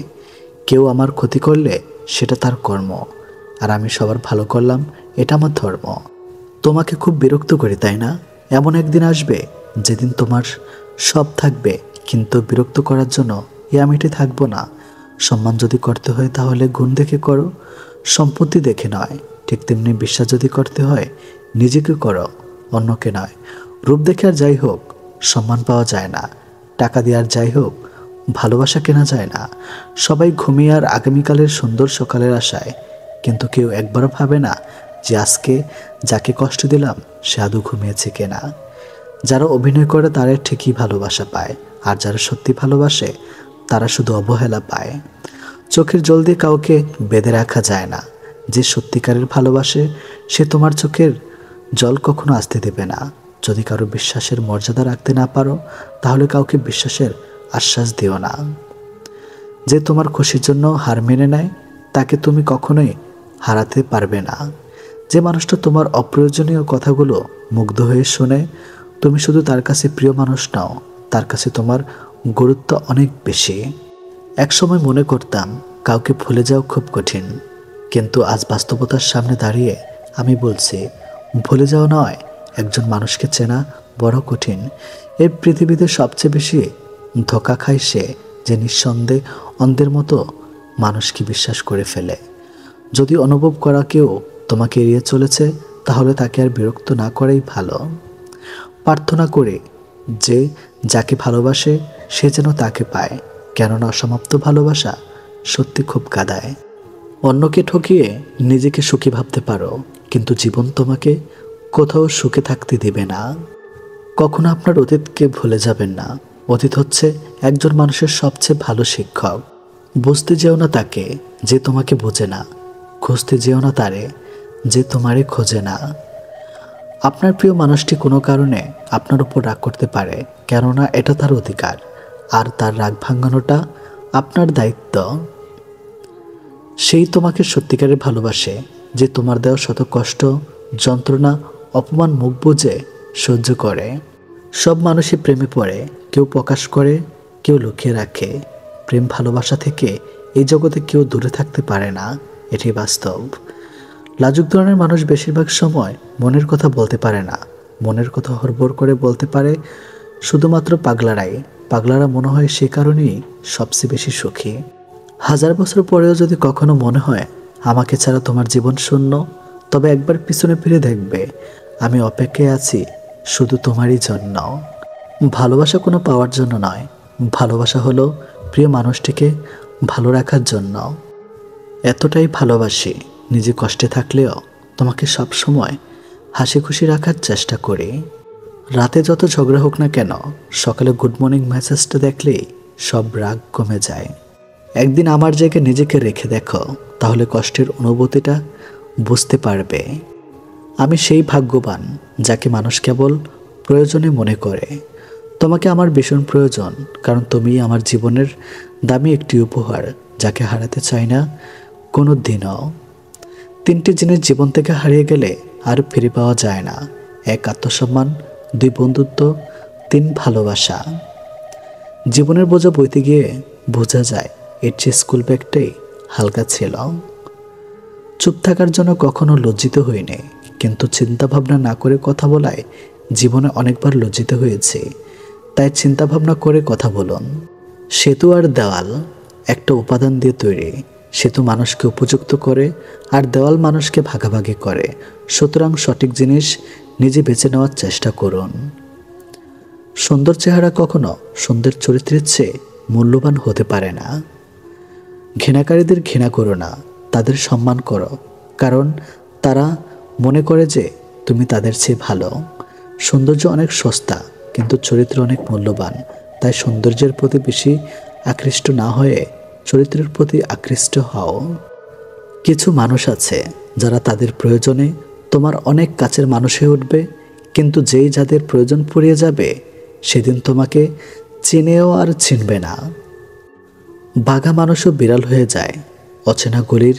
কেউ আমার ক্ষতি করলে সেটা তার কর্ম, আর আমি সবার ভালো করলাম এটা আমার ধর্ম। তোমাকে খুব বিরক্ত করি তাই না? এমন একদিন আসবে যেদিন তোমার সব থাকবে, কিন্তু বিরক্ত করার জন্য ইয়ামিটি থাকবো না। সম্মান যদি করতে হয় তাহলে গুণ দেখে করো, সম্পত্তি দেখে নয়। ঠিক তেমনি বিশ্বাস যদি করতে হয় নিজেকে করো, অন্যকে নয়। রূপ দেখে আর যাই হোক সম্মান পাওয়া যায় না, টাকা দিয়ে আর যাই হোক ভালোবাসা কেনা যায় না। সবাই ঘুমিয়ে আর আগামীকালের সুন্দর সকালের আশায়, কিন্তু কেউ একবারও ভাবে না যে আজকে যাকে কষ্ট দিলাম সে আদৌ ঘুমিয়েছে কিনা। যারা অভিনয় করে তারা ঠিকই ভালোবাসা পায়, আর যারা সত্যি ভালোবাসে তারা শুধু অবহেলা পায়। চোখের জল দিয়ে কাউকে বেঁধে রাখা যায় না। যে সত্যিকারের ভালোবাসে সে তোমার চোখের জল কখনো আসতে দেবে না। যদি কারো বিশ্বাসের মর্যাদা রাখতে না পারো তাহলে কাউকে বিশ্বাসের আশ্বাস দিও না। যে তোমার খুশির জন্য হার মেনে নেয় তাকে তুমি কখনোই হারাতে পারবে না। যে মানুষটা তোমার অপ্রয়োজনীয় কথাগুলো মুগ্ধ হয়ে শোনে, তুমি শুধু তার কাছে প্রিয় মানুষ নাও, তার কাছে তোমার গুরুত্ব অনেক বেশি। একসময় মনে করতাম কাউকে ভুলে যাওয়া খুব কঠিন, কিন্তু আজ বাস্তবতার সামনে দাঁড়িয়ে আমি বলছি ভুলে যাওয়া নয়, একজন মানুষকে চেনা বড় কঠিন। এই পৃথিবীতে সবচেয়ে বেশি ধোঁকা খায় সে যে নিঃসন্দেহে অন্ধের মতো মানুষকে বিশ্বাস করে ফেলে। যদি অনুভব করা কেউ তোমাকে এড়িয়ে চলেছে তাহলে তাকে আর বিরক্ত না করাই ভালো। প্রার্থনা করে যে যাকে ভালোবাসে সে যেন তাকে পায়, কেননা অসমাপ্ত ভালোবাসা সত্যি খুব কাঁদায়। অন্যকে ঠকিয়ে নিজেকে সুখী ভাবতে পারো, কিন্তু জীবন তোমাকে কোথাও সুখে থাকতে দিবে না। কখনো আপনার অতীতকে ভুলে যাবেন না। অতীত হচ্ছে একজন মানুষের সবচেয়ে ভালো শিক্ষক। বুঝতে যেও না তাকে যে তোমাকে বোঝে না, খুঁজতে যেও না তারে যে তোমারে খোঁজে না। আপনার প্রিয় মানুষটি কোনো কারণে আপনার উপর রাগ করতে পারে, কেননা এটা তার অধিকার, আর তার রাগ ভাঙানোটা আপনার দায়িত্ব। সেই তোমাকে সত্যিকারের ভালোবাসে যে তোমার দেওয়া শত কষ্ট, যন্ত্রণা, অপমান মুখ বুজে সহ্য করে। সব মানুষই প্রেমে পড়ে, কেউ প্রকাশ করে, কেউ লুকিয়ে রাখে। প্রেম ভালোবাসা থেকে এই জগতে কেউ দূরে থাকতে পারে না, এটি বাস্তব। লাজুক ধরনের মানুষ বেশিরভাগ সময় মনের কথা বলতে পারে না। মনের কথা হড়বড় করে বলতে পারে শুধুমাত্র পাগলারাই। পাগলারা মনে হয় সে কারণেই সবচেয়ে বেশি সুখী। 1000 বছর পরেও যদি কখনো মনে হয় আমাকে ছাড়া তোমার জীবন শূন্য, তবে একবার পিছনে ফিরে দেখবে আমি অপেক্ষায় আছি শুধু তোমারই জন্য। ভালোবাসা কোনো পাওয়ার জন্য নয়, ভালোবাসা হলো প্রিয় মানুষটিকে ভালো রাখার জন্য। এতটাই ভালোবাসি নিজে কষ্টে থাকলেও তোমাকে সব সময় হাসি খুশি রাখার চেষ্টা করি। রাতে যত ঝগড়া হোক না কেন, সকালে গুড মর্নিং মেসেজটা দেখলেই সব রাগ কমে যায়। একদিন আমার জায়গায় নিজেকে রেখে দেখো, তাহলে কষ্টের অনুভূতিটা বুঝতে পারবে। আমি সেই ভাগ্যবান যাকে মানুষ কেবল প্রয়োজনে মনে করে। তোমাকে আমার ভীষণ প্রয়োজন, কারণ তুমি আমার জীবনের দামি একটি উপহার, যাকে হারাতে চাই না কোনো দিনও। 3টি জিনিস জীবন থেকে হারিয়ে গেলে আর ফিরে পাওয়া যায় না: 1 আত্মসম্মান, 2 বন্ধুত্ব, 3 ভালোবাসা। জীবনের বোঝা বইতে গিয়ে বোঝা যায় এর চেয়ে স্কুল ব্যাগটাই হালকা ছিল। চুপ থাকার জন্য কখনো লজ্জিত হইনি, কিন্তু চিন্তা ভাবনা না করে কথা বলায় জীবনে অনেকবার লজ্জিত হয়েছে। তাই চিন্তা ভাবনা করে কথা বলুন। সেতু আর দেওয়াল একটা উপাদান দিয়ে তৈরি। সেতু মানুষকে উপযুক্ত করে, আর দেওয়াল মানুষকে ভাগাভাগি করে। সুতরাং সঠিক জিনিস নিজে বেছে নেওয়ার চেষ্টা করুন। সুন্দর চেহারা কখনো সুন্দর চরিত্রের চেয়ে মূল্যবান হতে পারে না। ঘৃণাকারীদের ঘৃণা করো না, তাদের সম্মান করো, কারণ তারা মনে করে যে তুমি তাদের চেয়ে ভালো। সৌন্দর্য অনেক সস্তা, কিন্তু চরিত্র অনেক মূল্যবান। তাই সৌন্দর্যের প্রতি বেশি আকৃষ্ট না হয়ে চরিত্রের প্রতি আকৃষ্ট হও। কিছু মানুষ আছে যারা তাদের প্রয়োজনে তোমার অনেক কাছের মানুষ হয়ে উঠবে, কিন্তু যেই যাদের প্রয়োজন ফুরিয়ে যাবে সেদিন তোমাকে চিনেও আর চিনবে না। বাঘা মানুষও বিড়াল হয়ে যায় অচেনা গলির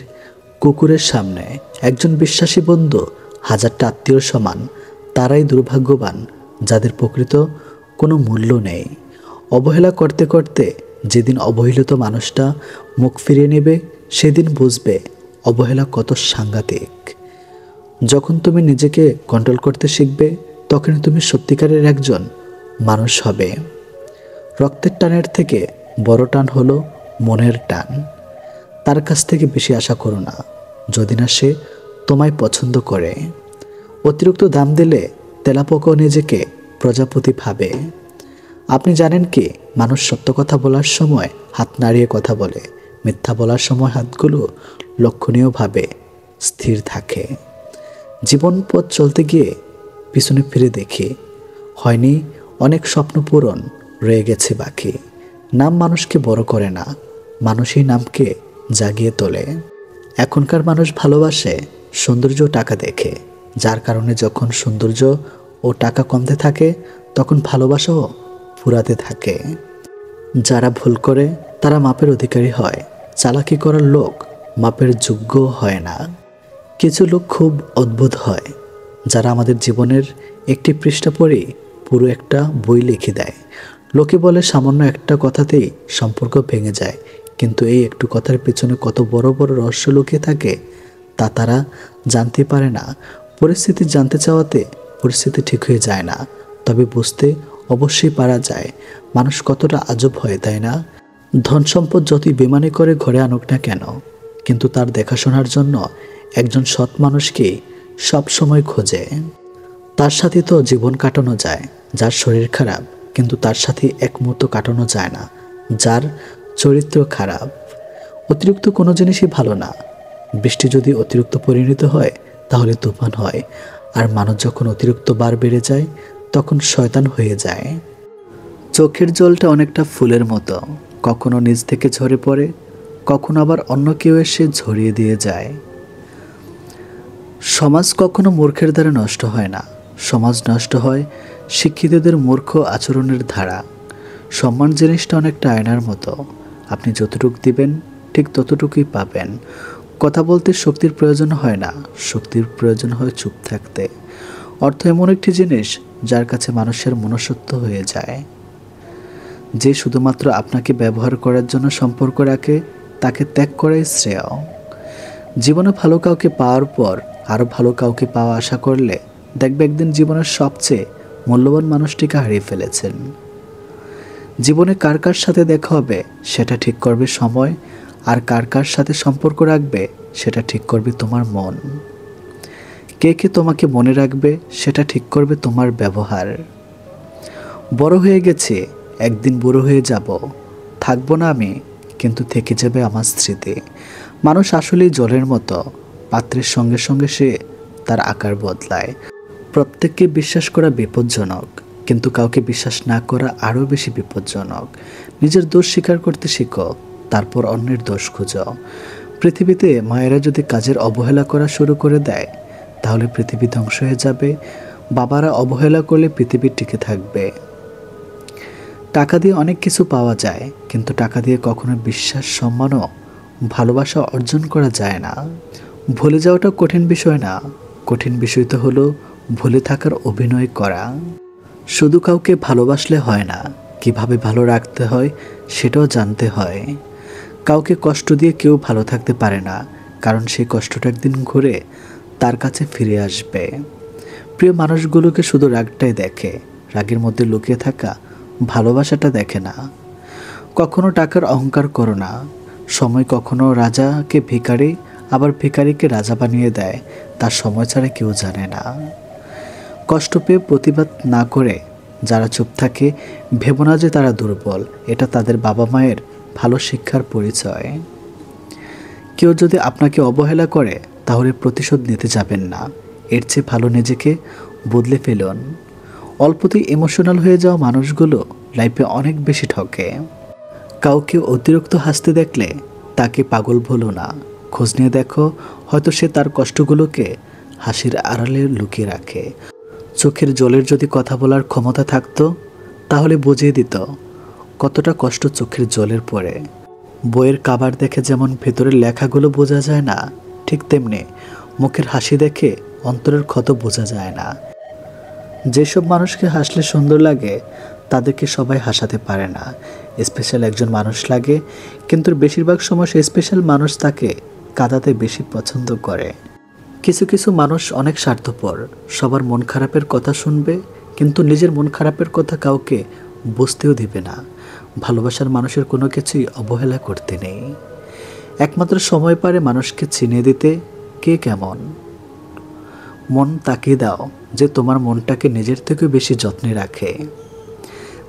কুকুরের সামনে। একজন বিশ্বাসী বন্ধু 1000টা আত্মীয়র সমান। তারাই দুর্ভাগ্যবান যাদের প্রকৃত কোনো মূল্য নেই। অবহেলা করতে করতে যেদিন অবহেলিত মানুষটা মুখ ফিরিয়ে নেবে, সেদিন বুঝবে অবহেলা কত সাংঘাতিক। যখন তুমি নিজেকে কন্ট্রোল করতে শিখবে, তখনই তুমি সত্যিকারের একজন মানুষ হবে। রক্তের টানের থেকে বড় টান হলো মনের টান। তার কাছ থেকে বেশি আশা করো না, যদি না সে তোমায় পছন্দ করে। অতিরিক্ত দাম দিলে তেলাপোকাও নিজেকে প্রজাপতি ভাবে। আপনি জানেন কি, মানুষ সত্য কথা বলার সময় হাত নাড়িয়ে কথা বলে, মিথ্যা বলার সময় হাতগুলো লক্ষণীয়ভাবে স্থির থাকে। জীবন পথ চলতে গিয়ে পিছনে ফিরে দেখি হয়নি অনেক স্বপ্ন পূরণ, রয়ে গেছে বাকি। নাম মানুষকে বড় করে না, মানুষই নামকে জাগিয়ে তোলে। এখনকার মানুষ ভালোবাসে সৌন্দর্য ও টাকা দেখে, যার কারণে যখন সৌন্দর্য ও টাকা কমতে থাকে তখন ভালোবাসাও ফুরাতে থাকে। যারা ভুল করে তারা মাপের অধিকারী হয়। চালাকি করার লোক মাপের যোগ্য হয় না। কিছু লোক খুব অদ্ভুত হয়, যারা আমাদের জীবনের একটি পৃষ্ঠা পড়ে পুরো একটা বই লিখে দেয়। লোকে বলে সামান্য একটা কথাতেই সম্পর্ক ভেঙে যায়, কিন্তু এই একটু কথার পেছনে কত বড় বড় রহস্য লুকিয়ে থাকে তা তারা জানতে পারে না। পরিস্থিতি জানতে চাওয়াতে পরিস্থিতি ঠিক হয়ে যায় না, তবে বুঝতে অবশ্যই পারা যায় মানুষ কতটা আজব হয়, তাই না? ধন সম্পদ যতই বেমানি করে ঘরে আনুক না কেন, কিন্তু তার দেখাশোনার জন্য একজন সৎ মানুষকে সব সময় খোঁজে। তার সাথে তো জীবন কাটানো যায় যার শরীর খারাপ, কিন্তু তার সাথে এক মুহূর্ত কাটানো যায় না যার চরিত্র খারাপ। অতিরিক্ত কোনো জিনিসই ভালো না। বৃষ্টি যদি অতিরিক্ত পরিণত হয় তাহলে তুফান হয়, আর মানুষ যখন অতিরিক্ত বার বেড়ে যায় তখন শয়তান হয়ে যায়। চোখের জলটা অনেকটা ফুলের মতো, কখনো নিজ থেকে ঝরে পড়ে, কখনো আবার অন্য কেউ এসে ঝরিয়ে দিয়ে যায়। সমাজ কখনো মূর্খের দ্বারা নষ্ট হয় না, সমাজ নষ্ট হয় শিক্ষিতদের মূর্খ আচরণের ধারা। সম্মান জিনিসটা অনেকটা আয়নার মতো, আপনি যতটুকু দিবেন ঠিক ততটুকুই পাবেন। কথা বলতে শক্তির প্রয়োজন হয় না, শক্তির প্রয়োজন হয় চুপ থাকতে। অর্থ এমন একটি জিনিস যার কাছে মানুষের মনুষ্যত্ব হয়ে যায়। যে শুধুমাত্র আপনাকে ব্যবহার করার জন্য সম্পর্ক রাখে তাকে ত্যাগ করাই শ্রেয়। জীবনে ভালো কাউকে পাওয়ার পর আরও ভালো কাউকে পাওয়া আশা করলে দেখবে একদিন জীবনের সবচেয়ে মূল্যবান মানুষটিকে হারিয়ে ফেলেছেন। জীবনে কার কার সাথে দেখা হবে সেটা ঠিক করবে সময়, আর কার কার সাথে সম্পর্ক রাখবে সেটা ঠিক করবে তোমার মন। কে কে তোমাকে মনে রাখবে সেটা ঠিক করবে তোমার ব্যবহার। বড় হয়ে গেছে, একদিন বুড়ো হয়ে যাব, থাকবো না আমি, কিন্তু থেকে যাবে আমার স্মৃতি। মানুষ আসলেই জলের মতো, পাত্রের সঙ্গে সঙ্গে সে তার আকার বদলায়। প্রত্যেককে বিশ্বাস করা বিপজ্জনক, কিন্তু কাউকে বিশ্বাস না করা আরও বেশি বিপজ্জনক। নিজের দোষ স্বীকার করতে শিখো, তারপর অন্যের দোষ খুঁজো। পৃথিবীতে মায়েরা যদি কাজের অবহেলা করা শুরু করে দেয় তাহলে পৃথিবী ধ্বংস হয়ে যাবে। বাবারা অবহেলা করলে পৃথিবী টিকে থাকবে। টাকা দিয়ে অনেক কিছু পাওয়া যায়, কিন্তু টাকা দিয়ে কখনো বিশ্বাস, সম্মান ও ভালোবাসা অর্জন করা যায় না। ভুলে যাওয়াটা কঠিন বিষয় না, কঠিন বিষয় তো হলো ভুলে থাকার অভিনয় করা। শুধু কাউকে ভালোবাসলে হয় না, কিভাবে ভালো রাখতে হয় সেটাও জানতে হয়। কাউকে কষ্ট দিয়ে কেউ ভালো থাকতে পারে না, কারণ সেই কষ্টটা একদিন ঘুরে তার কাছে ফিরে আসবে। প্রিয় মানুষগুলোকে শুধু রাগটাই দেখে, রাগের মধ্যে লুকিয়ে থাকা ভালোবাসাটা দেখে না। কখনো টাকার অহংকার করো না। সময় কখনো রাজাকে ভিখারি, আবার ভিখারিকে রাজা বানিয়ে দেয়, তার সময় ছাড়া কেউ জানে না। কষ্ট পেয়ে প্রতিবাদ না করে যারা চুপ থাকে, ভেবো না যে তারা দুর্বল, এটা তাদের বাবা মায়ের ভালো শিক্ষার পরিচয়। কেউ যদি আপনাকে অবহেলা করে তাহলে প্রতিশোধ নিতে যাবেন না, এর চেয়ে ভালো নিজেকে বদলে ফেলুন। অল্পতেই ইমোশনাল হয়ে যাওয়া মানুষগুলো লাইফে অনেক বেশি ঠকে। কাউকে অতিরিক্ত হাসতে দেখলে তাকে পাগল ভুলো না, খোঁজ নিয়ে দেখো, হয়তো সে তার কষ্টগুলোকে হাসির আড়ালে লুকিয়ে রাখে। চোখের জলের যদি কথা বলার ক্ষমতা থাকতো তাহলে বুঝিয়ে দিত কতটা কষ্ট চোখের জলের পরে। বইয়ের কাভার দেখে যেমন ভেতরের লেখাগুলো বোঝা যায় না, ঠিক তেমনি মুখের হাসি দেখে অন্তরের ক্ষত বোঝা যায় না। যেসব মানুষকে হাসলে সুন্দর লাগে তাদেরকে সবাই হাসাতে পারে না। স্পেশাল একজন মানুষ লাগে, কিন্তু বেশিরভাগ সময় সে স্পেশাল মানুষ তাকে কাঁদাতে বেশি পছন্দ করে। কিছু কিছু মানুষ অনেক স্বার্থপর, সবার মন খারাপের কথা শুনবে, কিন্তু নিজের মন খারাপের কথা কাউকে বুঝতেও দিবে না। ভালোবাসার মানুষের কোনো কিছুই অবহেলা করতে নেই। একমাত্র সময় পারে মানুষকে চিনিয়ে দিতে কে কেমন। মন তাকিয়ে দাও যে তোমার মনটাকে নিজের থেকে বেশি যত্নে রাখে।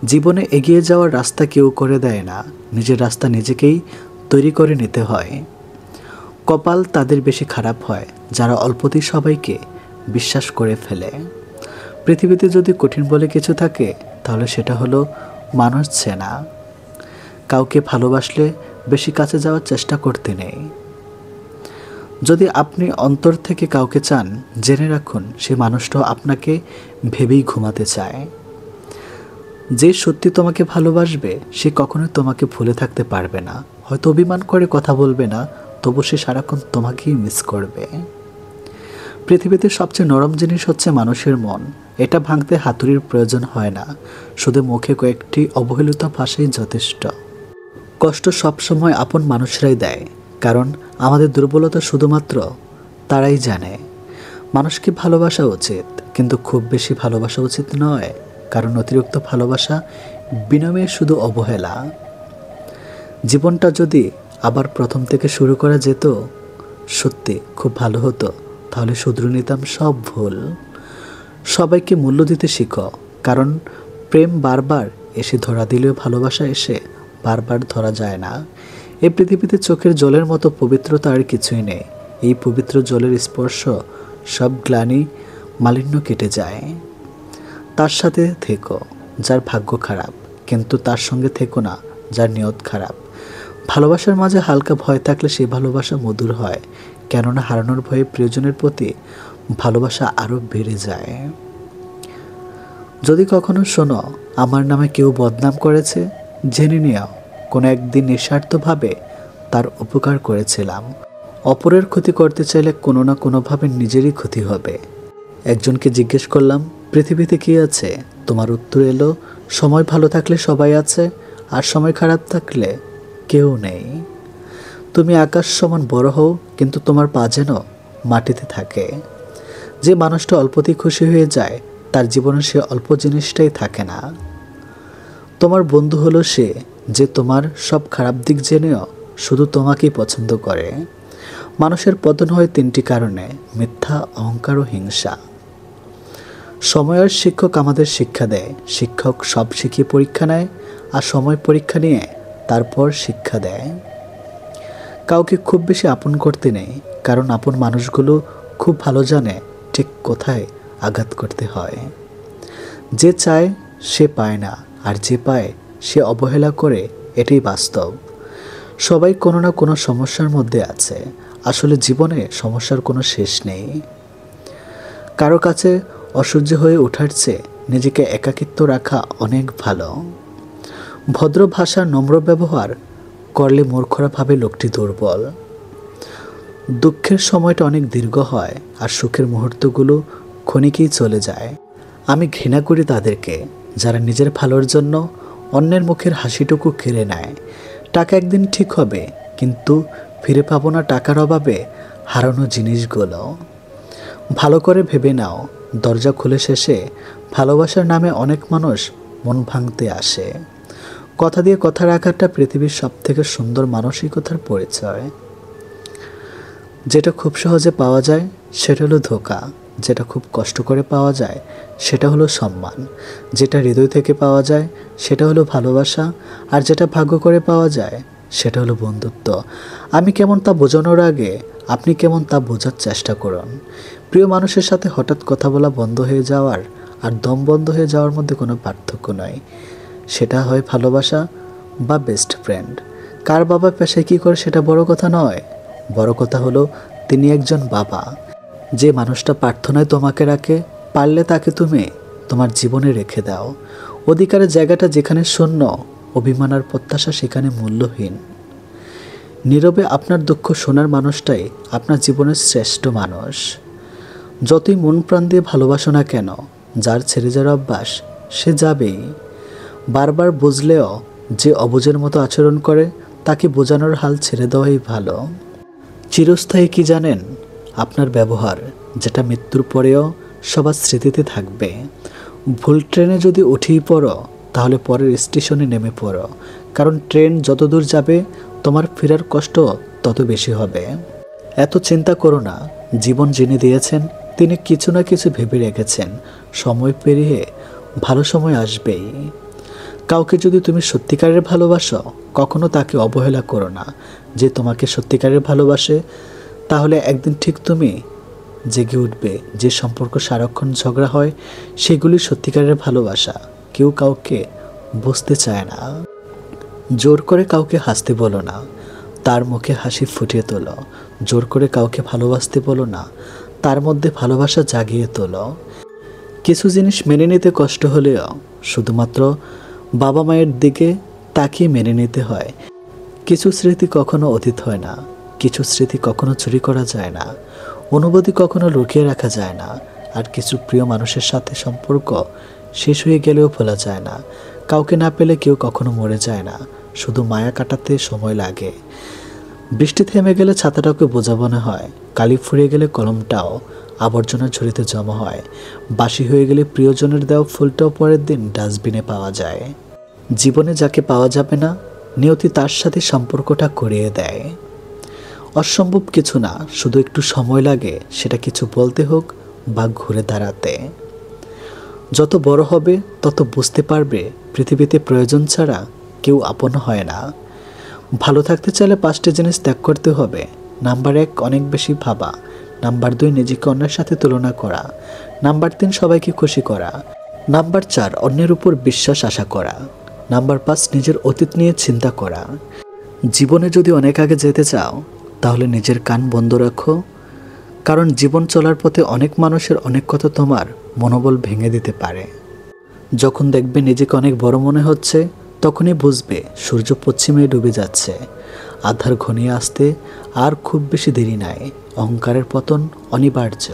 জীবনে এগিয়ে যাওয়ার রাস্তা কেউ করে দেয় না, নিজের রাস্তা নিজেকেই তৈরি করে নিতে হয়। কপাল তাদের বেশি খারাপ হয় যারা অল্পতেই সবাইকে বিশ্বাস করে ফেলে। পৃথিবীতে যদি কঠিন বলে কিছু থাকে তাহলে সেটা হলো মানুষ চেনা। কাউকে ভালোবাসলে বেশি কাছে যাওয়ার চেষ্টা করতে নেই। যদি আপনি অন্তর থেকে কাউকে চান, জেনে রাখুন সে মানুষটাও আপনাকে ভেবেই ঘুমাতে চায়। যে সত্যি তোমাকে ভালোবাসবে সে কখনোই তোমাকে ভুলে থাকতে পারবে না। হয়তো অভিমান করে কথা বলবে না, তবু সে সারাক্ষণ তোমাকেই মিস করবে। পৃথিবীতে সবচেয়ে নরম জিনিস হচ্ছে মানুষের মন। এটা ভাঙতে হাতুড়ির প্রয়োজন হয় না, শুধু মুখে কয়েকটি অবহেলিত ভাষাই যথেষ্ট। কষ্ট সবসময় আপন মানুষরাই দেয়, কারণ আমাদের দুর্বলতা শুধুমাত্র তারাই জানে। মানুষকে ভালোবাসা উচিত, কিন্তু খুব বেশি ভালোবাসা উচিত নয়, কারণ অতিরিক্ত ভালোবাসা বিনিময়ে শুধু অবহেলা। জীবনটা যদি আবার প্রথম থেকে শুরু করা যেত, সত্যি খুব ভালো হতো। তাহলে শুধরে নিতাম সব ভুল। সবাইকে মূল্য দিতে শিখো, কারণ প্রেম বারবার এসে ধরা দিলেও ভালোবাসা এসে বারবার ধরা যায় না। এই পৃথিবীতে চোখের জলের মতো পবিত্রতা আর কিছুই নেই। এই পবিত্র জলের স্পর্শ সব গ্লানি মালিন্য কেটে যায়। তার সাথে থেকো যার ভাগ্য খারাপ, কিন্তু তার সঙ্গে থেকো না যার নিয়ত খারাপ। ভালোবাসার মাঝে হালকা ভয় থাকলে সেই ভালোবাসা মধুর হয়, কেননা হারানোর ভয়ে প্রিয়জনের প্রতি ভালোবাসা আরও বেড়ে যায়। যদি কখনো শোনো আমার নামে কেউ বদনাম করেছে, জেনে নিও কোনো একদিন নিঃস্বার্থভাবে তার উপকার করেছিলাম। অপরের ক্ষতি করতে চাইলে কোনো না কোনোভাবে নিজেরই ক্ষতি হবে। একজনকে জিজ্ঞেস করলাম পৃথিবীতে কী আছে, তোমার উত্তর এলো সময় ভালো থাকলে সবাই আছে, আর সময় খারাপ থাকলে কেউ নেই। তুমি আকাশ সমান বড় হও, কিন্তু তোমার পা যেন মাটিতে থাকে। যে মানুষটা অল্পতেই খুশি হয়ে যায় তার জীবনে সে অল্প জিনিসটাই থাকে না। তোমার বন্ধু হলো সে যে তোমার সব খারাপ দিক জেনেও শুধু তোমাকেই পছন্দ করে। মানুষের পতন হয় তিনটি কারণে: মিথ্যা, অহংকার ও হিংসা। সময়ের শিক্ষক আমাদের শিক্ষা দেয়। শিক্ষক সব শিখিয়ে পরীক্ষা নেয়, আর সময় পরীক্ষা নিয়ে তারপর শিক্ষা দেয়। কাউকে খুব বেশি আপন করতে নেই, কারণ আপন মানুষগুলো খুব ভালো জানে ঠিক কোথায় আঘাত করতে হয়। যে চায় সে পায় না, আর যে পায় সে অবহেলা করে, এটাই বাস্তব। সবাই কোনো না কোনো সমস্যার মধ্যে আছে। আসলে জীবনে সমস্যার কোনো শেষ নেই। কারো কাছে অসহ্য হয়ে ওঠার চেয়ে নিজেকে একাকিত্ব রাখা অনেক ভালো। ভদ্র ভাষা, নম্র ব্যবহার করলে মূর্খরা ভাবে লোকটি দুর্বল। দুঃখের সময়টা অনেক দীর্ঘ হয় আর সুখের মুহূর্তগুলো ক্ষণিকেই চলে যায়। আমি ঘৃণা করি তাদেরকে যারা নিজের ভালোর জন্য অন্যের মুখের হাসিটুকু কেড়ে নেয়। টাকা একদিন ঠিক হবে, কিন্তু ফিরে পাবো না টাকার অভাবে হারানো জিনিসগুলো। ভালো করে ভেবে নাও, দরজা খুলে শেষে ভালোবাসার নামে অনেক মানুষ মন ভাঙতে আসে। কথা দিয়ে কথা রাখাটা পৃথিবীর সবথেকে সুন্দর মানসিকতার পরিচয়। যেটা খুব সহজে পাওয়া যায় সেটা হলো ধোঁকা, যেটা খুব কষ্ট করে পাওয়া যায় সেটা হলো সম্মান, যেটা হৃদয় থেকে পাওয়া যায় সেটা হলো ভালোবাসা, আর যেটা ভাগ্য করে পাওয়া যায় সেটা হলো বন্ধুত্ব। আমি কেমন তা বোঝানোর আগে আপনি কেমন তা বোঝার চেষ্টা করুন। প্রিয় মানুষের সাথে হঠাৎ কথা বলা বন্ধ হয়ে যাওয়ার আর দম বন্ধ হয়ে যাওয়ার মধ্যে কোনো পার্থক্য নয়। সেটা হয় ভালোবাসা বা বেস্ট ফ্রেন্ড। কার বাবা পেশায় কী করে সেটা বড় কথা নয়, বড় কথা হলো তিনি একজন বাবা। যে মানুষটা প্রার্থনায় তোমাকে রাখে, পারলে তাকে তুমি তোমার জীবনে রেখে দাও। অধিকারের জায়গাটা যেখানে শূন্য, অভিমান আর প্রত্যাশা সেখানে মূল্যহীন। নীরবে আপনার দুঃখ শোনার মানুষটাই আপনার জীবনের শ্রেষ্ঠ মানুষ। যতই মন প্রাণ দিয়ে ভালোবাসো না কেন, যার ছেড়ে যাওয়ার অভ্যাস সে যাবেই। বারবার বুঝলেও যে অবুঝের মতো আচরণ করে তাকে বোঝানোর হাল ছেড়ে দেওয়াই ভালো। চিরস্থায়ী কি জানেন? আপনার ব্যবহার, যেটা মৃত্যুর পরেও সবার স্মৃতিতে থাকবে। ভুল ট্রেনে যদি উঠেই পড়ো তাহলে পরের স্টেশনে নেমে পড়ো, কারণ ট্রেন যত দূর যাবে তোমার ফেরার কষ্ট তত বেশি হবে। এত চিন্তা করো না, জীবন যিনি দিয়েছেন তিনি কিছু না কিছু ভেবে রেখেছেন। সময় পেরিয়ে ভালো সময় আসবেই। কাউকে যদি তুমি সত্যিকারের ভালোবাসো, কখনো তাকে অবহেলা করো না। যে তোমাকে সত্যিকারের ভালোবাসে তাহলে একদিন ঠিক তুমি জেগে উঠবে। যে সম্পর্ক সারাক্ষণ ঝগড়া হয় সেগুলি সত্যিকারের ভালোবাসা। কেউ কাউকে বুঝতে চায় না। জোর করে কাউকে হাসতে বলো না, তার মুখে হাসি ফুটিয়ে তোলো। জোর করে কাউকে ভালোবাসতে বলো না, তার মধ্যে ভালোবাসা জাগিয়ে তোলো। কিছু জিনিস মেনে নিতে কষ্ট হলেও শুধুমাত্র বাবা মায়ের দিকে তাকিয়ে মেনে নিতে হয়। কিছু স্মৃতি কখনো অতীত হয় না, কিছু স্মৃতি কখনো চুরি করা যায় না, অনুভূতি কখনো লুকিয়ে রাখা যায় না। আর কিছু প্রিয় মানুষের সাথে সম্পর্ক শেষ হয়ে গেলেও ভোলা যায় না। কাউকে না পেলে কেউ কখনো মরে যায় না, শুধু মায়া কাটাতে সময় লাগে। বৃষ্টি থেমে গেলে ছাতাটাকে বোঝাবো হয়, কালি ফুরিয়ে গেলে কলমটাও আবর্জনা ঝুড়িতে জমা হয়। বাসি হয়ে গেলে প্রিয়জনের দেওয়া ফুলটাও পরের দিন ডাস্টবিনে পাওয়া যায়। জীবনে যাকে পাওয়া যাবে না, নিয়তি তার সাথে সম্পর্কটা করিয়ে দেয়। অসম্ভব কিছু না, শুধু একটু সময় লাগে সেটা কিছু বলতে হোক বা ঘুরে দাঁড়াতে। যত বড় হবে তত বুঝতে পারবে পৃথিবীতে প্রয়োজন ছাড়া কেউ আপন হয় না। ভালো থাকতে চাইলে 5টা জিনিস ত্যাগ করতে হবে। নাম্বার 1, অনেক বেশি ভাবা। নাম্বার 2, নিজেকে অন্যের সাথে তুলনা করা। নাম্বার 3, সবাইকে খুশি করা। নাম্বার 4, অন্যের উপর বিশ্বাস আশা করা। নাম্বার 5, নিজের অতীত নিয়ে চিন্তা করা। জীবনে যদি অনেক আগে যেতে চাও তাহলে নিজের কান বন্ধ রাখো, কারণ জীবন চলার পথে অনেক মানুষের অনেক কথা তোমার মনোবল ভেঙে দিতে পারে। যখন দেখবে নিজেকে অনেক বড় মনে হচ্ছে, তখনই বুঝবে সূর্য পশ্চিমে ডুবে যাচ্ছে। আধার ঘনিয়ে আসতে আর খুব বেশি দেরি নাই। অহংকারের পতন অনিবার্য।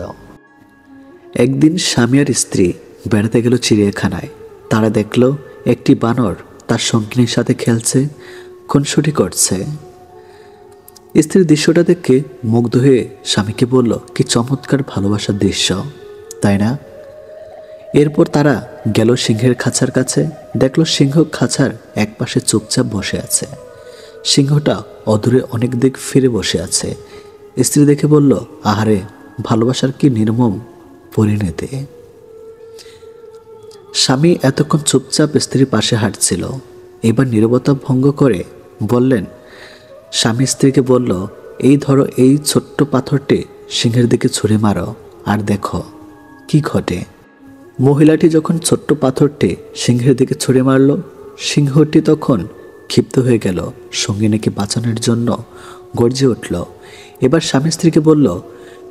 একদিন স্বামী আর স্ত্রী বেড়াতে গেল চিড়িয়াখানায়। তারা দেখল একটি বানর তার সঙ্গিনীর সাথে খেলছে, খুনসুটি করছে। স্ত্রীর দৃশ্যটা দেখে মুগ্ধ হয়ে স্বামীকে বলল, কি চমৎকার ভালোবাসার দৃশ্য, তাই না? এরপর তারা গেল সিংহের খাঁচার কাছে। দেখল সিংহ খাঁচার এক পাশে চুপচাপ বসে আছে। সিংহটা অদূরে অনেক দিক ফিরে বসে আছে। স্ত্রী দেখে বলল, আহারে, ভালোবাসার কি নির্মম পরিণতি। স্বামী এতক্ষণ চুপচাপ স্ত্রীর পাশে হাঁটছিল। এবার নীরবতা ভঙ্গ করে বললেন, স্বামী স্ত্রীকে বলল, এই ধরো এই ছোট্ট পাথরটি সিংহের দিকে ছুঁড়ে মারো আর দেখো কি ঘটে। মহিলাটি যখন ছোট্ট পাথরটি সিংহের দিকে ছুঁড়ে মারল, সিংহটি তখন ক্ষিপ্ত হয়ে গেল, সঙ্গিনীকে বাঁচানোর জন্য গর্জে উঠল। এবার স্বামী স্ত্রীকে বলল,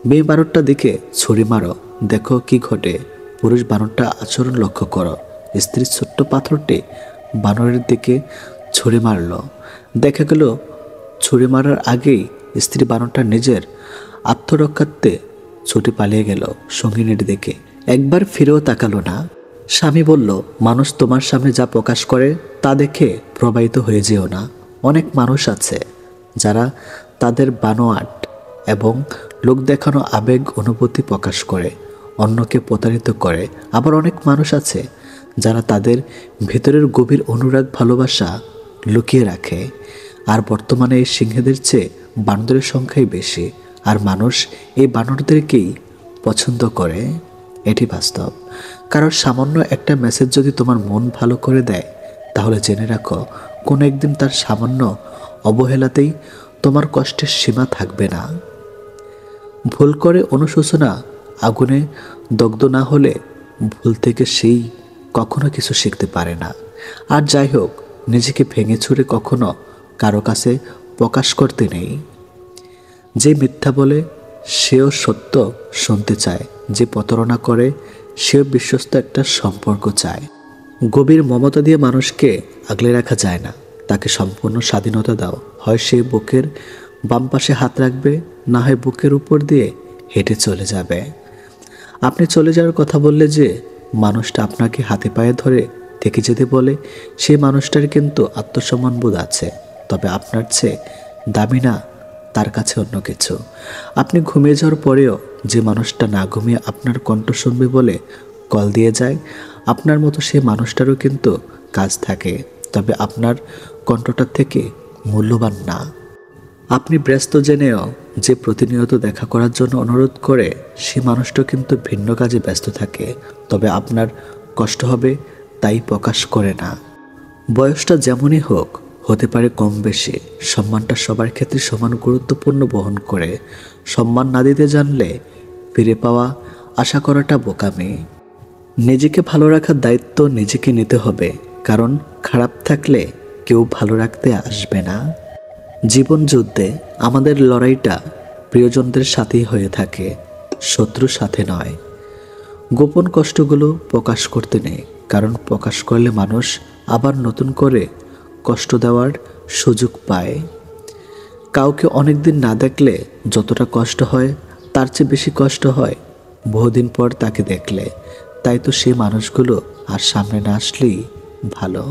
মেয়ে বানরটা দিকে ছুরি মারো, দেখো কি ঘটে। পুরুষ বানরটা আচরণ লক্ষ্য করো। স্ত্রীর ছোট্ট পাথরটি বানরের দিকে ছুরি মারল। দেখা গেল ছুরি মারার আগেই স্ত্রী বানরটা নিজের আত্মরক্ষার্থে ছুটে পালিয়ে গেল সঙ্গিনীর দিকে। একবার ফিরেও তাকালো না। স্বামী বলল, মানুষ তোমার সামনে যা প্রকাশ করে তা দেখে প্রবাহিত হয়ে যেও না। অনেক মানুষ আছে যারা তাদের বানোয়াট এবং লোক দেখানো আবেগ অনুভূতি প্রকাশ করে অন্যকে প্রতারিত করে। আবার অনেক মানুষ আছে যারা তাদের ভেতরের গভীর অনুরাগ ভালোবাসা লুকিয়ে রাখে। আর বর্তমানে এই সিংহদের চেয়ে বানরের সংখ্যাই বেশি, আর মানুষ এই বানরদেরকেই পছন্দ করে। এটি বাস্তব। কারণ সামান্য একটা মেসেজ যদি তোমার মন ভালো করে দেয়, তাহলে জেনে রাখো কোনো একদিন তার সামান্য অবহেলাতেই তোমার কষ্টের সীমা থাকবে না। ভুল করে অনুশোচনা আগুনে দগ্ধ না হলে ভুল থেকে সেই কখনো কিছু শিখতে পারে না। আর যাই হোক, নিজেকে ভেঙে ছুঁড়ে কখনো কারো কাছে প্রকাশ করতে নেই। যে মিথ্যা বলে সেও সত্য শুনতে চায়, যে প্রতারণা করে সেও বিশ্বস্ত একটা সম্পর্ক চায়। গভীর মমতা দিয়ে মানুষকে আগলে রাখা যায় না, তাকে সম্পূর্ণ স্বাধীনতা দাও। হয় সে বুকের বাম পাশে হাত রাখবে, না হয় বুকের উপর দিয়ে হেঁটে চলে যাবে। আপনি চলে যাওয়ার কথা বললে যে মানুষটা আপনাকে হাতে পায়ে ধরে থেকে যেতে বলে, সেই মানুষটার কিন্তু আত্মসম্মানবোধ আছে, তবে আপনার চেয়ে দামি না তার কাছে অন্য কিছু। আপনি ঘুমিয়ে যাওয়ার পরেও যে মানুষটা না ঘুমিয়ে আপনার কণ্ঠ শুনবে বলে কল দিয়ে যায়, আপনার মতো সেই মানুষটারও কিন্তু কাজ থাকে, তবে আপনার কণ্ঠটার থেকে মূল্যবান না। আপনি ব্যস্ত জেনেও যে প্রতিনিয়ত দেখা করার জন্য অনুরোধ করে, সে মানুষটা কিন্তু ভিন্ন কাজে ব্যস্ত থাকে, তবে আপনার কষ্ট হবে তাই প্রকাশ করে না। বয়সটা যেমনই হোক, হতে পারে কম বেশি, সম্মানটা সবার ক্ষেত্রে সমান গুরুত্বপূর্ণ বহন করে। সম্মান না দিতে জানলে ফিরে পাওয়া আশা করাটা বোকামি। নিজেকে ভালো রাখার দায়িত্ব নিজেকে নিতে হবে, কারণ খারাপ থাকলে কেউ ভালো রাখতে আসবে না। জীবন যুদ্ধে আমাদের লড়াইটা প্রিয়জনদের সাথেই হয়ে থাকে, শত্রুর সাথে নয়। গোপন কষ্টগুলো প্রকাশ করতে নেই, কারণ প্রকাশ করলে মানুষ আবার নতুন করে কষ্ট দেওয়ার সুযোগ পায়। কাউকে অনেক দিন না দেখলে যতটা কষ্ট হয়, তার চেয়ে বেশি কষ্ট হয় বহুদিন পর তাকে দেখলে। তাই তো সেই মানুষগুলো আর সামনে না আসলেই ভালো।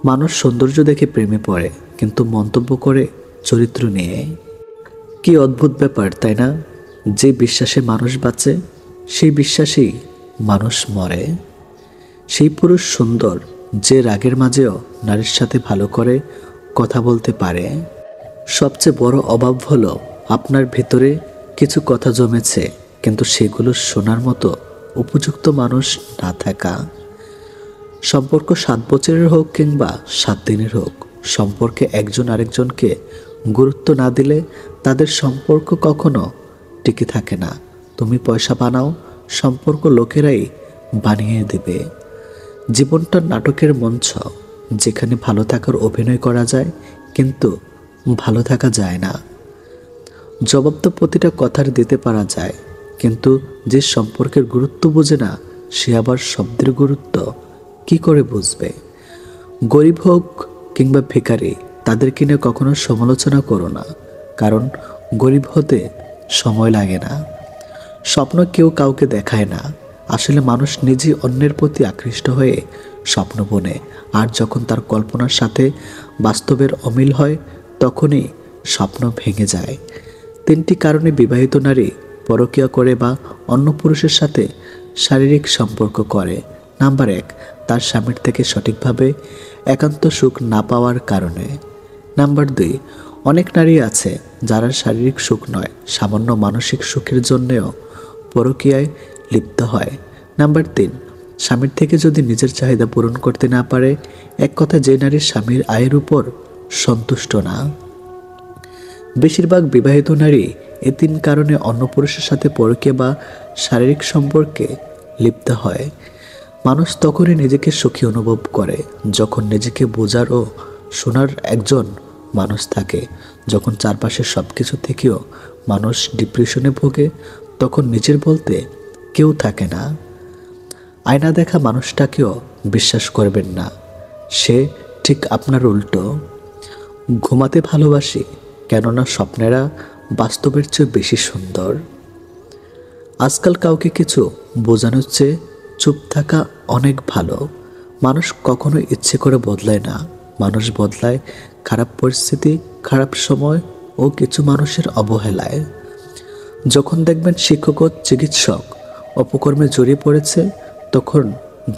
মানুষ সৌন্দর্য দেখে প্রেমে পড়ে, কিন্তু মন্তব্য করে চরিত্র নিয়ে। কি অদ্ভুত ব্যাপার, তাই না? যে বিশ্বাসে মানুষ বাঁচে, সেই বিশ্বাসেই মানুষ মরে। সেই পুরুষ সুন্দর যে রাগের মাঝেও নারীর সাথে ভালো করে কথা বলতে পারে। সবচেয়ে বড় অভাব হলো আপনার ভেতরে কিছু কথা জমেছে, কিন্তু সেগুলো শোনার মতো উপযুক্ত মানুষ না থাকা। সম্পর্ক 7 বছরের হোক কিংবা 7 দিনের হোক, সম্পর্কে একজন আরেকজনকে গুরুত্ব না দিলে তাদের সম্পর্ক কখনো টিকে থাকে না। তুমি পয়সা বানাও, সম্পর্ক লোকেরাই বানিয়ে দেবে। জীবনটা নাটকের মঞ্চ, যেখানে ভালো থাকার অভিনয় করা যায়, কিন্তু ভালো থাকা যায় না। জবাব তো প্রতিটা কথার দিতে পারা যায়, কিন্তু যে সম্পর্কের গুরুত্ব বোঝে না, সে আবার শব্দের গুরুত্ব কি করে বুঝবে? গরিব হোক কিংবা ভিখারি, তাদেরকে নিয়ে কখনো সমালোচনা করো না, কারণ গরিব হতে সময় লাগে না। স্বপ্ন কেউ কাউকে দেখায় না, আসলে মানুষ নিজে অন্যের প্রতি আকৃষ্ট হয়ে স্বপ্ন বোনে, আর যখন তার কল্পনার সাথে বাস্তবের অমিল হয়, তখনই স্বপ্ন ভেঙে যায়। 3টি কারণে বিবাহিত নারী পরকীয়া করে বা অন্য পুরুষের সাথে শারীরিক সম্পর্ক করে। নাম্বার 1, তার স্বামীর থেকে সঠিকভাবে একান্ত সুখ না পাওয়ার কারণে। নাম্বার 2, অনেক নারী আছে যারা শারীরিক সুখ নয়, সামান্য মানসিক সুখের জন্যেও পরকীয়ায় লিপ্ত হয়। নাম্বার 3, স্বামীর থেকে যদি নিজের চাহিদা পূরণ করতে না পারে, এক কথা যে নারীর স্বামীর আয়ের উপর সন্তুষ্ট না। বেশিরভাগ বিবাহিত নারী এই 3 কারণে অন্য পুরুষের সাথে পরকীয়া বা শারীরিক সম্পর্কে লিপ্ত হয়। মানুষ তখনই নিজেকে সুখী অনুভব করে যখন নিজেকে বোঝার ও শোনার একজন মানুষ থাকে। যখন চারপাশের সব কিছু থেকেও মানুষ ডিপ্রেশনে ভোগে, তখন নিজের বলতে কেউ থাকে না। আয়না দেখা মানুষটাকেও বিশ্বাস করবেন না, সে ঠিক আপনার উল্টো। ঘুমাতে ভালোবাসি, কেননা স্বপ্নেরা বাস্তবের চেয়ে বেশি সুন্দর। আজকাল কাউকে কিছু বোঝানোর চেয়ে চুপ থাকা অনেক ভালো। মানুষ কখনো ইচ্ছে করে বদলায় না, মানুষ বদলায় খারাপ পরিস্থিতি, খারাপ সময় ও কিছু মানুষের অবহেলায়। যখন দেখবেন শিক্ষক ও চিকিৎসক অপকর্মে জড়িয়ে পড়েছে, তখন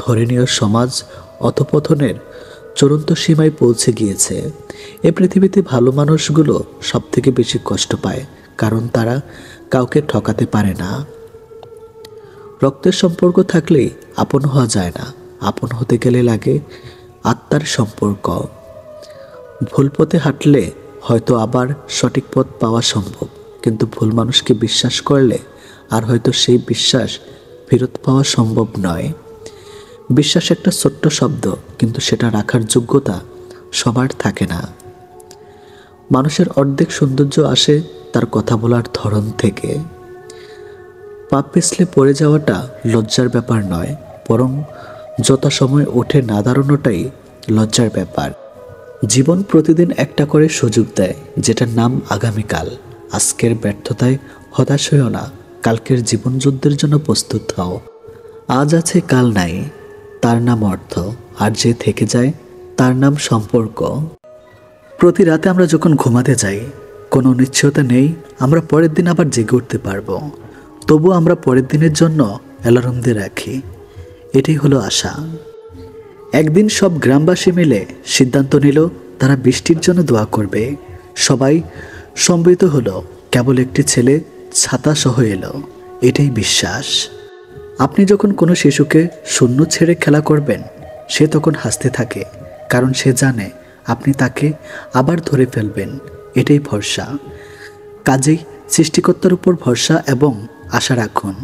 ধরে নিয়ে সমাজ অধঃপতনের চূড়ান্ত সীমায় পৌঁছে গিয়েছে। এ পৃথিবীতে ভালো মানুষগুলো সব থেকে বেশি কষ্ট পায়, কারণ তারা কাউকে ঠকাতে পারে না। রক্তের সম্পর্ক থাকলেই আপন হওয়া যায় না, আপন হতে গেলে লাগে আত্মার সম্পর্ক। ভুল পথে হাঁটলে হয়তো আবার সঠিক পথ পাওয়া সম্ভব, কিন্তু ভুল মানুষকে বিশ্বাস করলে আর হয়তো সেই বিশ্বাস ফেরত পাওয়া সম্ভব নয়। বিশ্বাস একটা ছোট্ট শব্দ, কিন্তু সেটা রাখার যোগ্যতা সবার থাকে না। মানুষের অর্ধেক সৌন্দর্য আসে তার কথা বলার ধরন থেকে। পা পিছলে পড়ে যাওয়াটা লজ্জার ব্যাপার নয়, বরং যথাসময় উঠে না দাঁড়ানোটাই লজ্জার ব্যাপার। জীবন প্রতিদিন একটা করে সুযোগ দেয়, যেটার নাম আগামীকাল। আজকের ব্যর্থতায় হতাশ হইও না, কালকের জীবন যুদ্ধের জন্য প্রস্তুত হও। আজ আছে কাল নাই, তার নাম অর্থ, আর যে থেকে যায় তার নাম সম্পর্ক। প্রতি রাতে আমরা যখন ঘুমাতে যাই, কোনো নিশ্চয়তা নেই আমরা পরের দিন আবার জেগে উঠতে পারবো, তবু আমরা পরের দিনের জন্য অ্যালার্ম দিয়ে রাখি। এটাই হলো আশা। একদিন সব গ্রামবাসী মিলে সিদ্ধান্ত নিল তারা বৃষ্টির জন্য দোয়া করবে। সবাই সম্মিলিত হলো, কেবল একটি ছেলে ছাতা সহ এলো। এটাই বিশ্বাস। আপনি যখন কোনো শিশুকে শূন্য ছেড়ে খেলা করবেন, সে তখন হাসতে থাকে, কারণ সে জানে আপনি তাকে আবার ধরে ফেলবেন। এটাই ভরসা। কাজেই সৃষ্টিকর্তার উপর ভরসা এবং আশা রাখুন।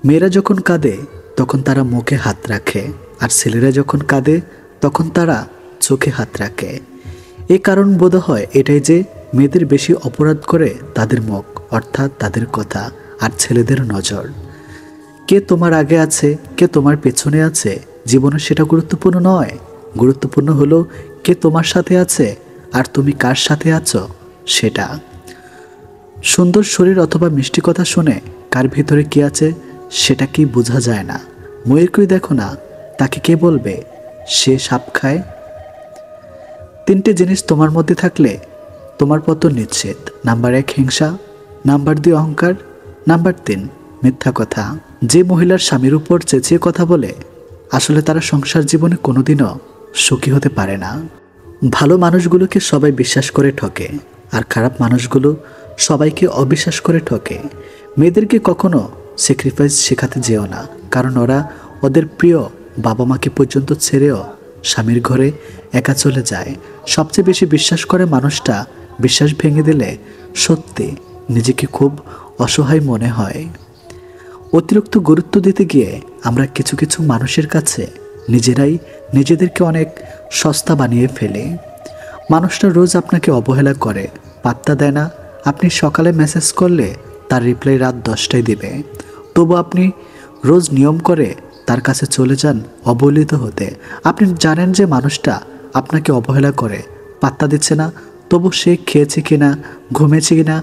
মেয়েরা যখন কাঁদে তখন তারা মুখে হাত রাখে, আর ছেলেরা যখন কাঁদে তখন তারা চোখে হাত রাখে। এই কারণ বোধ হয় এটাই যে মেয়েদের বেশি অপরাধ করে তাদের মুখ, অর্থাৎ তাদের কথা, আর ছেলেদের নজর। কে তোমার আগে আছে, কে তোমার পেছনে আছে, জীবনে সেটা গুরুত্বপূর্ণ নয়। গুরুত্বপূর্ণ হলো কে তোমার সাথে আছে আর তুমি কার সাথে আছো সেটা। সুন্দর শরীর অথবা মিষ্টি কথা শুনে কার ভিতরে কি আছে সেটা কি বোঝা যায় না। ময়ূরকে দেখো না, তাকে কে বলবে সে সাপ খায়? তিনটে জিনিস তোমার মধ্যে থাকলে তোমার পতন নিশ্চিত। নাম্বার 1 হিংসা, নাম্বার 2 অহংকার, নাম্বার 3 মিথ্যা কথা। যে মহিলার স্বামীর উপর চেঁচিয়ে কথা বলে, আসলে তারা সংসার জীবনে কোনোদিনও সুখী হতে পারে না। ভালো মানুষগুলোকে সবাই বিশ্বাস করে ঠকে, আর খারাপ মানুষগুলো সবাইকে অবিশ্বাস করে ঠকে। মেয়েদেরকে কখনো স্যাক্রিফাইস শেখাতে যেও না, কারণ ওরা ওদের প্রিয় বাবা মাকে পর্যন্ত ছেড়েও স্বামীর ঘরে একা চলে যায়। সবচেয়ে বেশি বিশ্বাস করে মানুষটা বিশ্বাস ভেঙে দিলে সত্যি নিজেকে খুব অসহায় মনে হয়। অতিরিক্ত গুরুত্ব দিতে গিয়ে আমরা কিছু কিছু মানুষের কাছে নিজেরাই নিজেদেরকে অনেক সস্তা বানিয়ে ফেলি। মানুষটা রোজ আপনাকে অবহেলা করে, পাত্তা দেয় না। আপনি সকালে মেসেজ করলে তার রিপ্লাই রাত 10টায় দিবে, তবু আপনি রোজ নিয়ম করে তার কাছে চলে যান অবহেলিত হতে। আপনি জানেন যে মানুষটা আপনাকে অবহেলা করে, পাত্তা দিচ্ছে না, তবু সে খেয়েছে কিনা, ঘুমেছে কিনা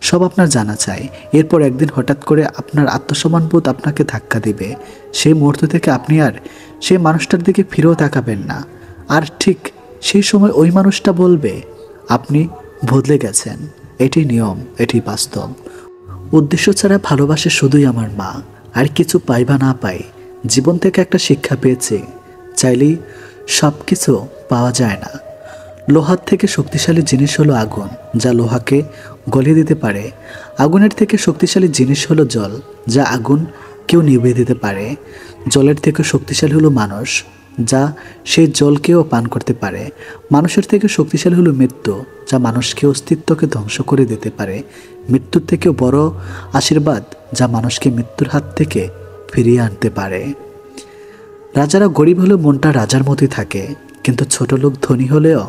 সব আপনার জানা চাই। এরপর একদিন হঠাৎ করে আপনার আত্মসম্মানবোধ আপনাকে ধাক্কা দিবে। সেই মুহূর্ত থেকে আপনি আর সেই মানুষটার দিকে ফিরেও তাকাবেন না। আর ঠিক সেই সময় ওই মানুষটা বলবে আপনি বদলে গেছেন। এটি নিয়ম, এটি বাস্তব। উদ্দেশ্য ছাড়া ভালোবাসে শুধুই আমার মা। আর কিছু পাই বা না পাই, জীবন থেকে একটা শিক্ষা পেয়েছি, চাইলেই সব কিছু পাওয়া যায় না। লোহার থেকে শক্তিশালী জিনিস হলো আগুন, যা লোহাকে গলিয়ে দিতে পারে। আগুনের থেকে শক্তিশালী জিনিস হলো জল, যা আগুন কেউ নিভিয়ে দিতে পারে। জলের থেকে শক্তিশালী হলো মানুষ, যা সেই জলকেও পান করতে পারে। মানুষের থেকে শক্তিশালী হলো মৃত্যু, যা মানুষকে অস্তিত্বকে ধ্বংস করে দিতে পারে। মৃত্যুর থেকেও বড় আশীর্বাদ, যা মানুষকে মৃত্যুর হাত থেকে ফিরিয়ে আনতে পারে। রাজারা গরিব হলেও মনটা রাজার মতোই থাকে, কিন্তু ছোট লোক ধনী হলেও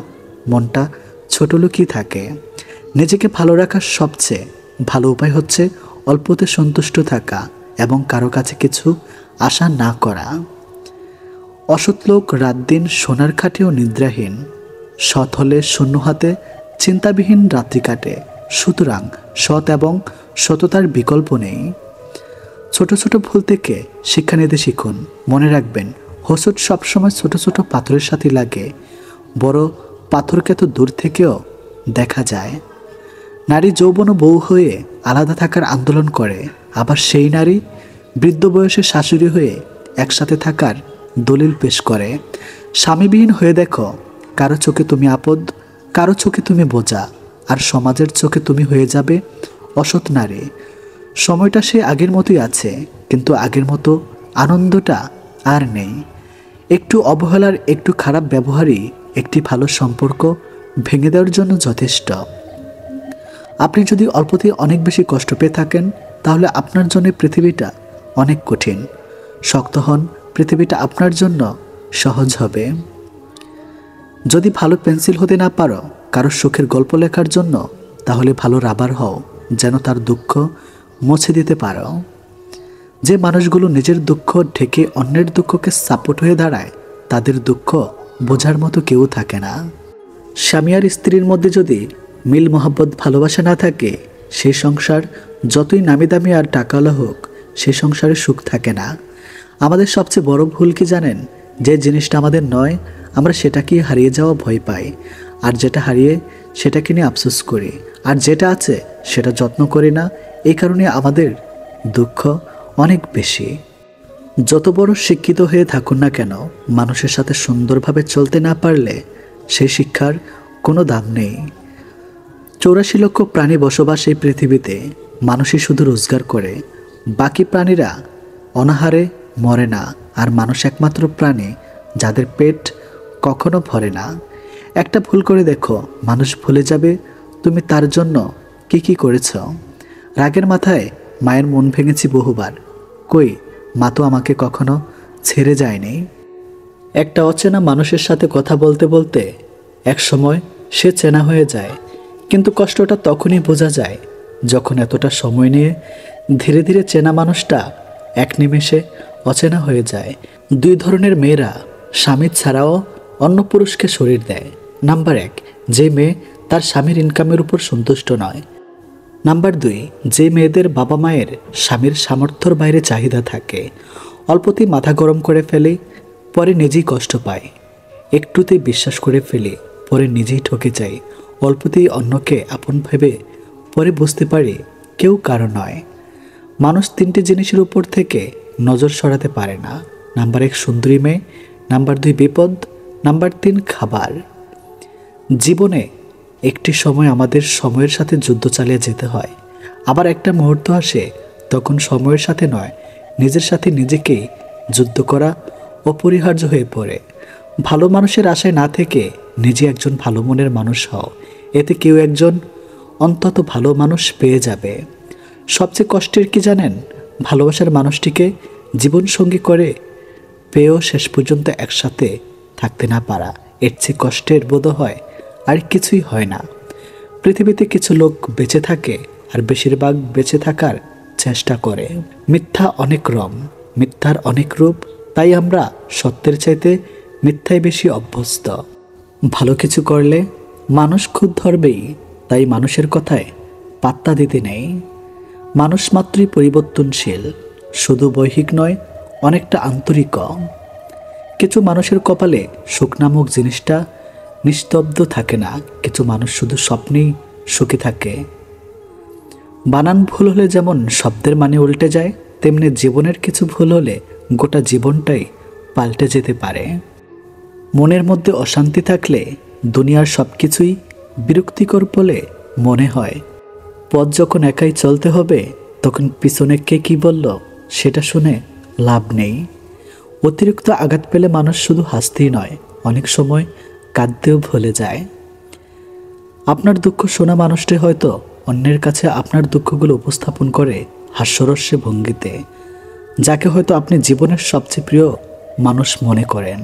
মনটা ছোট লোকই থাকে। নিজেকে ভালো রাখার সবচেয়ে ভালো উপায় হচ্ছে অল্পতে সন্তুষ্ট থাকা এবং কারো কাছে কিছু আশা না করা। অসৎ লোক রাত দিন সোনার খাটেও নিদ্রাহীন, সৎ হলে শূন্য হাতে চিন্তাবিহীন রাত্রি কাটে। সুতরাং সৎ এবং সততার বিকল্প নেই। ছোট ছোট ভুল থেকে শিক্ষা নিতে শিখুন। মনে রাখবেন, হোঁচট সবসময় ছোট ছোট পাথরের সাথে লাগে, বড় পাথরকে তো দূর থেকেও দেখা যায়। নারী যৌবন ও বউ হয়ে আলাদা থাকার আন্দোলন করে, আবার সেই নারী বৃদ্ধ বয়সে শাশুড়ি হয়ে একসাথে থাকার দলিল পেশ করে। স্বামীবিহীন হয়ে দেখো, কারো চোখে তুমি আপদ, কারো চোখে তুমি বোঝা, আর সমাজের চোখে তুমি হয়ে যাবে অসৎ নারী। সময়টা সে আগের মতোই আছে, কিন্তু আগের মতো আনন্দটা আর নেই। একটু অবহেলার, একটু খারাপ ব্যবহারই একটি ভালো সম্পর্ক ভেঙে দেওয়ার জন্য যথেষ্ট। আপনি যদি অল্পতেই অনেক বেশি কষ্ট পেয়ে থাকেন, তাহলে আপনার জন্য পৃথিবীটা অনেক কঠিন। শক্ত হন, পৃথিবীটা আপনার জন্য সহজ হবে। যদি ভালো পেন্সিল হতে না পারো কারো সুখের গল্প লেখার জন্য, তাহলে ভালো রাবার হও, যেন তার দুঃখ মুছে দিতে পারো। যে মানুষগুলো নিজের দুঃখ ঢেকে অন্যের দুঃখকে সাপোর্ট হয়ে দাঁড়ায়, তাদের দুঃখ বোঝার মতো কেউ থাকে না। স্বামী আর স্ত্রীর মধ্যে যদি মিল মহব্বত ভালোবাসা না থাকে, সেই সংসার যতই নামি দামি আর টাকাওয়ালা হোক, সেই সংসারে সুখ থাকে না। আমাদের সবচেয়ে বড় ভুল কি জানেন? যে জিনিসটা আমাদের নয়, আমরা সেটাকে হারিয়ে যাওয়া ভয় পাই, আর যেটা হারিয়ে সেটাকে নিয়ে আফসোস করি, আর যেটা আছে সেটা যত্ন করি না। এই কারণে আমাদের দুঃখ অনেক বেশি। যত বড় শিক্ষিত হয়ে থাকুন না কেন, মানুষের সাথে সুন্দরভাবে চলতে না পারলে সেই শিক্ষার কোনো দাম নেই। 84 লক্ষ প্রাণী বসবাস এই পৃথিবীতে। মানুষই শুধু রোজগার করে, বাকি প্রাণীরা অনাহারে মরে না। আর মানুষ একমাত্র প্রাণী যাদের পেট কখনো ভরে না। একটা ভুল করে দেখো, মানুষ ভুলে যাবে তুমি তার জন্য কি কি করেছ। রাগের মাথায় মায়ের মন ভেঙেছি বহুবার, কই মা তো আমাকে কখনো ছেড়ে যায়নি। একটা অচেনা মানুষের সাথে কথা বলতে বলতে এক সময় সে চেনা হয়ে যায়, কিন্তু কষ্টটা তখনই বোঝা যায় যখন এতটা সময় নিয়ে ধীরে ধীরে চেনা মানুষটা এক নিমেষে অচেনা হয়ে যায়। 2 ধরনের মেয়েরা স্বামী ছাড়াও অন্য পুরুষকে শরীর দেয়। নাম্বার 1, যে মেয়ে তার স্বামীর ইনকামের উপর সন্তুষ্ট নয়। নাম্বার 2, যে মেয়েদের বাবা মায়ের স্বামীর সামর্থ্যর বাইরে চাহিদা থাকে। অল্পতেই মাথা গরম করে ফেলে, পরে নিজেই কষ্ট পায়। একটুতেই বিশ্বাস করে ফেলে, পরে নিজেই ঠকে যায়। অল্পতেই অন্যকে আপন ভেবে পরে বুঝতে পারে কেউ কারো নয়। মানুষ 3টে জিনিসের উপর থেকে নজর সরাতে পারে না। নাম্বার 1 সুন্দরী মেয়ে, নাম্বার 2 বিপদ, নাম্বার 3 খাবার। জীবনে একটি সময় আমাদের সময়ের সাথে যুদ্ধ চালিয়ে যেতে হয়, আবার একটা মুহূর্ত আসে তখন সময়ের সাথে নয়, নিজের সাথে নিজেকেই যুদ্ধ করা অপরিহার্য হয়ে পড়ে। ভালো মানুষের আশায় না থেকে নিজে একজন ভালো মনের মানুষ হও, এতে কেউ একজন অন্তত ভালো মানুষ পেয়ে যাবে। সবচেয়ে কষ্টের কি জানেন? ভালোবাসার মানুষটিকে জীবনসঙ্গী করে পেয়েও শেষ পর্যন্ত একসাথে থাকতে না পারা। এর চেয়ে কষ্টের বোধ হয় আর কিছুই হয় না। পৃথিবীতে কিছু লোক বেঁচে থাকে আর বেশিরভাগ বেঁচে থাকার চেষ্টা করে। মিথ্যা অনেক রং, মিথ্যার অনেক রূপ, তাই আমরা সত্যের চাইতে মিথ্যায় বেশি অভ্যস্ত। ভালো কিছু করলে মানুষ খুদ ধরবেই, তাই মানুষের কথায় পাত্তা দিতে নেই। মানুষ মাত্রই পরিবর্তনশীল, শুধু বৈহিক নয়, অনেকটা আন্তরিক। কিছু মানুষের কপালে সুখ নামক জিনিসটা নিস্তব্ধ থাকে না, কিছু মানুষ শুধু স্বপ্নেই সুখী থাকে। বানান ভুল হলে যেমন শব্দের মানে উল্টে যায়, তেমনি জীবনের কিছু ভুল হলে গোটা জীবনটাই পাল্টে যেতে পারে। মনের মধ্যে অশান্তি থাকলে দুনিয়ার সব কিছুই বিরক্তিকর বলে মনে হয়। পথ যখন একাই চলতে হবে, তখন পিছনে কে কি বলল সেটা শুনে লাভ নেই। অতিরিক্ত আঘাত পেলে মানুষ শুধু হাসতেই নয়, অনেক সময় কাঁদতেও ভুলে যায়। আপনার দুঃখ শোনা মানুষটি হয়তো অন্যের কাছে আপনার দুঃখগুলো উপস্থাপন করে হাস্যরস্যে ভঙ্গিতে, যাকে হয়তো আপনি জীবনের সবচেয়ে প্রিয় মানুষ মনে করেন।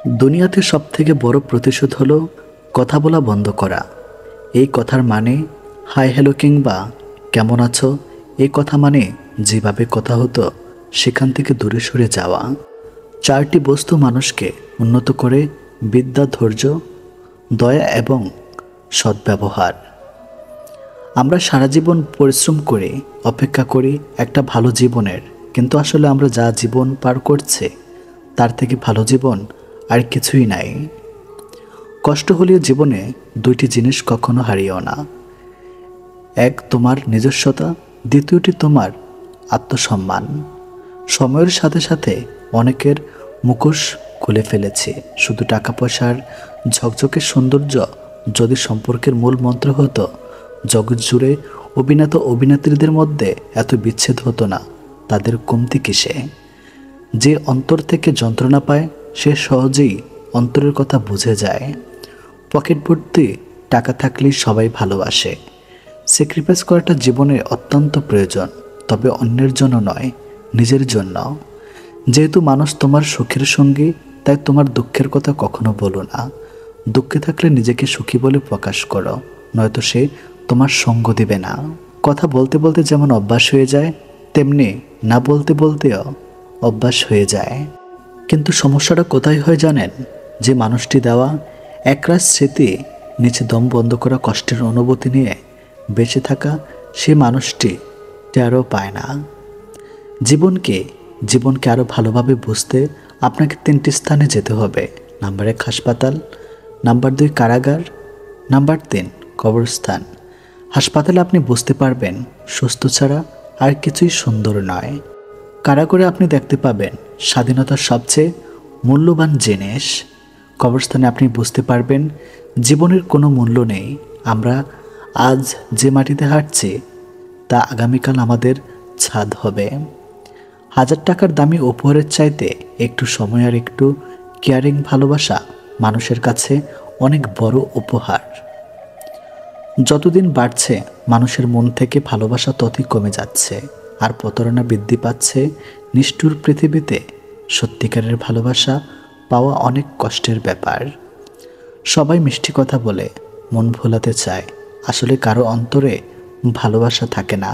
দুনিয়াতে সবথেকে বড় প্রতিশোধ হলো কথা বলা বন্ধ করা। এই কথার মানে হাই হ্যালো কিংবা কেমন আছো, এই কথা মানে যেভাবে কথা হতো সেখান থেকে দূরে সরে যাওয়া। চারটি বস্তু মানুষকে উন্নত করে: বিদ্যা, ধৈর্য, দয়া এবং সদ্ব্যবহার। আমরা সারা জীবন পরিশ্রম করে অপেক্ষা করি একটা ভালো জীবনের, কিন্তু আসলে আমরা যা জীবন পার করছে তার থেকে ভালো জীবন আর কিছুই নাই। কষ্ট হলেও জীবনে দুইটি জিনিস কখনো হারিও না। এক তোমার নিজস্বতা, দ্বিতীয়টি তোমার আত্মসম্মান। সময়ের সাথে সাথে অনেকের মুখোশ খুলে ফেলেছে। শুধু টাকা পয়সার ঝকঝকে সৌন্দর্য যদি সম্পর্কের মূল মন্ত্র হতো, জগৎ জুড়ে অভিনেতা অভিনেত্রীদের মধ্যে এত বিচ্ছেদ হতো না। তাদের কমতি কিসে? যে অন্তর থেকে যন্ত্রণা পায় সে সহজেই অন্তরের কথা বুঝে যায়। পকেট ভর্তি টাকা থাকলেই সবাই ভালোবাসে। স্যাক্রিফাইস করাটা জীবনে অত্যন্ত প্রয়োজন, তবে অন্যের জন্য নয়, নিজের জন্য। যেহেতু মানুষ তোমার সুখের সঙ্গী, তাই তোমার দুঃখের কথা কখনো বলো না। দুঃখে থাকলে নিজেকে সুখী বলে প্রকাশ করো, নয়তো সে তোমার সঙ্গ দিবে না। কথা বলতে বলতে যেমন অভ্যাস হয়ে যায়, তেমনি না বলতে বলতেও অভ্যাস হয়ে যায়। কিন্তু সমস্যাটা কোথায় হয় জানেন? যে মানুষটি দেওয়া একরাশ স্মৃতি, নিচে দম বন্ধ করা কষ্টের অনুভূতি নিয়ে বেঁচে থাকা, সেই মানুষটি টেরও পায় না। জীবনকে আরও ভালোভাবে বুঝতে আপনাকে 3টি স্থানে যেতে হবে। নাম্বার 1 হাসপাতাল, নাম্বার 2 কারাগার, নাম্বার 3 কবরস্থান। হাসপাতালে আপনি বুঝতে পারবেন সুস্থ ছাড়া আর কিছুই সুন্দর নয়। কারাগারে আপনি দেখতে পাবেন স্বাধীনতার সবচেয়ে মূল্যবান জিনিস। কবরস্থানে আপনি বুঝতে পারবেন জীবনের কোনো মূল্য নেই। আমরা আজ যে মাটিতে হাঁটছি তা আগামীকাল আমাদের ছাদ হবে। 1000 টাকার দামি উপহারের চাইতে একটু সময় আর একটু কেয়ারিং ভালোবাসা মানুষের কাছে অনেক বড় উপহার। যতদিন বাড়ছে মানুষের মন থেকে ভালোবাসা ততই কমে যাচ্ছে, আর প্রতারণা বৃদ্ধি পাচ্ছে। নিষ্ঠুর পৃথিবীতে সত্যিকারের ভালোবাসা পাওয়া অনেক কষ্টের ব্যাপার। সবাই মিষ্টি কথা বলে মন ভোলাতে চায়, আসলে কারো অন্তরে ভালোবাসা থাকে না।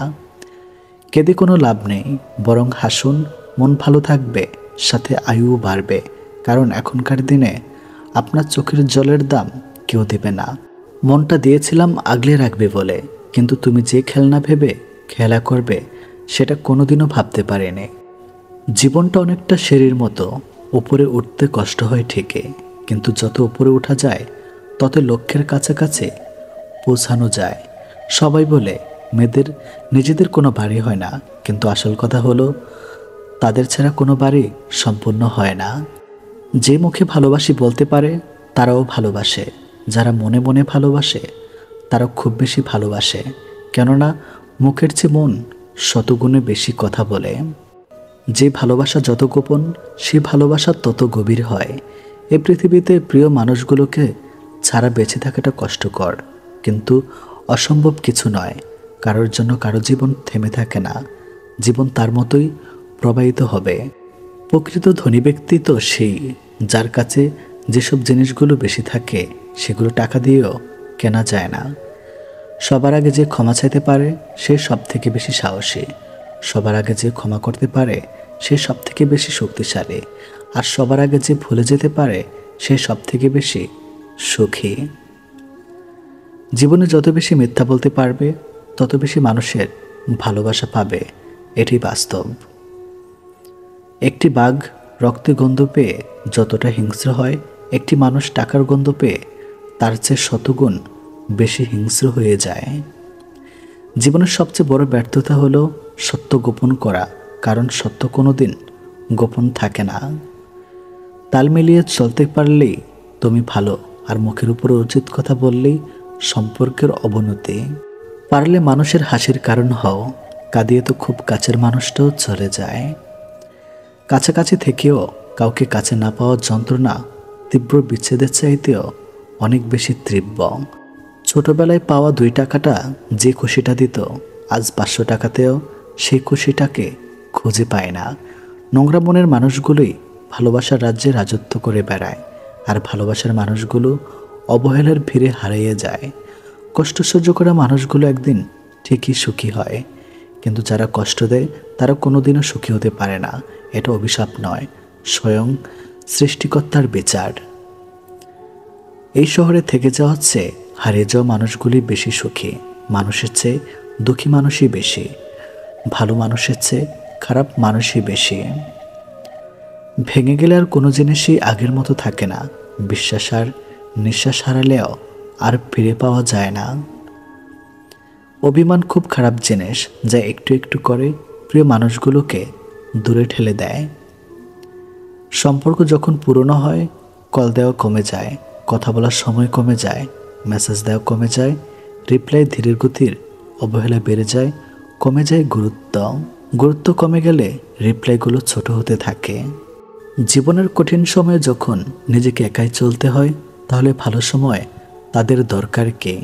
কেঁদে কোনো লাভ নেই, বরং হাসুন, মন ভালো থাকবে, সাথে আয়ুও বাড়বে। কারণ এখনকার দিনে আপনার চোখের জলের দাম কেউ দেবে না। মনটা দিয়েছিলাম আগলে রাখবে বলে, কিন্তু তুমি যে খেলনা ভেবে খেলা করবে সেটা কোনোদিনও ভাবতে পারেনি। জীবনটা অনেকটা সিঁড়ির মতো, উপরে উঠতে কষ্ট হয় ঠিকই, কিন্তু যত উপরে ওঠা যায় তত লক্ষ্যের কাছাকাছি পৌঁছানো যায়। সবাই বলে মেয়েদের নিজেদের কোনো বাড়ি হয় না, কিন্তু আসল কথা হলো তাদের ছাড়া কোনো বাড়ি সম্পূর্ণ হয় না। যে মুখে ভালোবাসি বলতে পারে তারাও ভালোবাসে, যারা মনে মনে ভালোবাসে তারা খুব বেশি ভালোবাসে, কেননা মুখের চেয়ে মন শতগুণে বেশি কথা বলে। যে ভালোবাসা যত গোপন, সে ভালোবাসা তত গভীর হয়। এই পৃথিবীতে প্রিয় মানুষগুলোকে ছাড়া বেঁচে থাকাটা কষ্টকর, কিন্তু অসম্ভব কিছু নয়। কারোর জন্য কারো জীবন থেমে থাকে না, জীবন তার মতোই প্রবাহিত হবে। প্রকৃত ধনী ব্যক্তি তো সেই যার কাছে যেসব জিনিসগুলো বেশি থাকে সেগুলো টাকা দিয়েও কেনা যায় না। সবার আগে যে ক্ষমা চাইতে পারে সে সব থেকে বেশি সাহসী। সবার আগে যে ক্ষমা করতে পারে সে সব থেকে বেশি শক্তিশালী। আর সবার আগে যে ভুলে যেতে পারে সে সব থেকে বেশি সুখী। জীবনে যত বেশি মিথ্যা বলতে পারবে তত বেশি মানুষের ভালোবাসা পাবে, এটি বাস্তব। একটি বাঘ রক্তের গন্ধ পেয়ে যতটা হিংস্র হয়, একটি মানুষ টাকার গন্ধ পেয়ে তার চেয়ে শতগুণ বেশি হিংস্র হয়ে যায়। জীবনের সবচেয়ে বড় ব্যর্থতা হলো সত্য গোপন করা, কারণ সত্য কোনোদিন গোপন থাকে না। তাল মিলিয়ে চলতে পারলেই তুমি ভালো, আর মুখের উপর উচিত কথা বললেই সম্পর্কের অবনতি। পারলে মানুষের হাসির কারণ হও, কাঁদিয়ে তো খুব কাছের মানুষটাও চলে যায়। কাছাকাছি থেকেও কাউকে কাছে না পাওয়ার যন্ত্রণা তীব্র বিচ্ছেদের চাইতেও অনেক বেশি তীব্র। ছোটবেলায় পাওয়া 2 টাকাটা যে খুশিটা দিত, আজ 500 টাকাতেও সেই খুশিটাকে খুঁজে পায় না। নোংরা মনের মানুষগুলোই ভালোবাসার রাজ্যে রাজত্ব করে বেড়ায়। আর ভালোবাসার মানুষগুলো অবহেলার ভিড়ে হারিয়ে যায়। কষ্ট সহ্য করা মানুষগুলো একদিন ঠিকই সুখী হয়, কিন্তু যারা কষ্ট দেয় তারা কোনোদিনও সুখী হতে পারে না। এটা অভিশাপ নয়, স্বয়ং সৃষ্টিকর্তার বিচার। এই শহরে থেকে যাওয়া হচ্ছে হারিয়ে যাওয়া মানুষগুলি বেশি সুখী। মানুষের চেয়ে দুঃখী মানুষই বেশি, ভালো মানুষের চেয়ে খারাপ মানুষই বেশি। ভেঙে গেলে আর কোনো জিনিসই আগের মতো থাকে না। বিশ্বাস আর নিঃশ্বাস হারালেও আর ফিরে পাওয়া যায় না। অভিমান খুব খারাপ জিনিস, যা একটু একটু করে প্রিয় মানুষগুলোকে দূরে ঠেলে দেয়। সম্পর্ক যখন পুরনো হয়, কল দেওয়া কমে যায়, কথা বলার সময় কমে যায়, মেসেজ দেওয়া কমে যায়, রিপ্লাই ধীরের গতির, অবহেলা বেড়ে যায়, কমে যায় গুরুত্ব কমে গেলে রিপ্লাইগুলো ছোট হতে থাকে। জীবনের কঠিন সময়ে যখন নিজেকে একাই চলতে হয়, তাহলে ভালো সময় তাদের দরকার কে?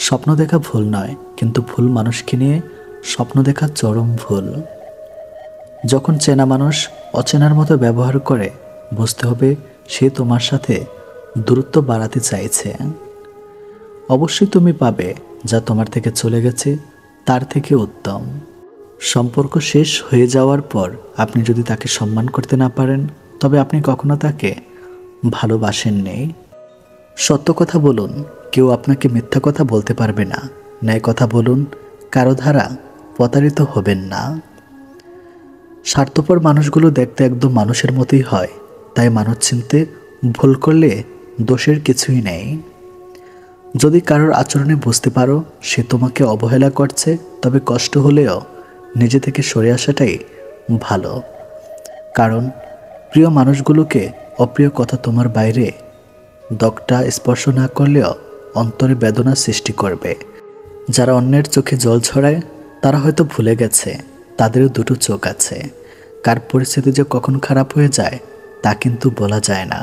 স্বপ্ন দেখা ভুল নয়, কিন্তু ভুল মানুষকে নিয়ে স্বপ্ন দেখা চরম ভুল। যখন চেনা মানুষ অচেনার মতো ব্যবহার করে, বুঝতে হবে সে তোমার সাথে দূরত্ব বাড়াতে চাইছে। অবশ্যই তুমি পাবে যা তোমার থেকে চলে গেছে তার থেকে উত্তম। সম্পর্ক শেষ হয়ে যাওয়ার পর আপনি যদি তাকে সম্মান করতে না পারেন, তবে আপনি কখনো তাকে ভালোবাসেননি। সত্য কথা বলুন, কেউ আপনাকে মিথ্যা কথা বলতে পারবে না। ন্যায় কথা বলুন, কারো দ্বারা প্রতারিত হবেন না। স্বার্থপর মানুষগুলো দেখতে একদম মানুষের মতোই হয়, তাই মানুষ চিনতে ভুল করলে দোষের কিছুই নেই। যদি কারোর আচরণে বুঝতে পারো সে তোমাকে অবহেলা করছে, তবে কষ্ট হলেও নিজে থেকে সরে আসাটাই ভালো। কারণ প্রিয় মানুষগুলোকে অপ্রিয় কথা তোমার বাইরে দগটা স্পর্শ না করলেও অন্তরে বেদনা সৃষ্টি করবে। যারা অন্যের চোখে জল ছড়ায় তারা হয়তো ভুলে গেছে তাদেরও দুটো চোখ আছে। কার পরিস্থিতি যে কখন খারাপ হয়ে যায় তা কিন্তু বলা যায় না।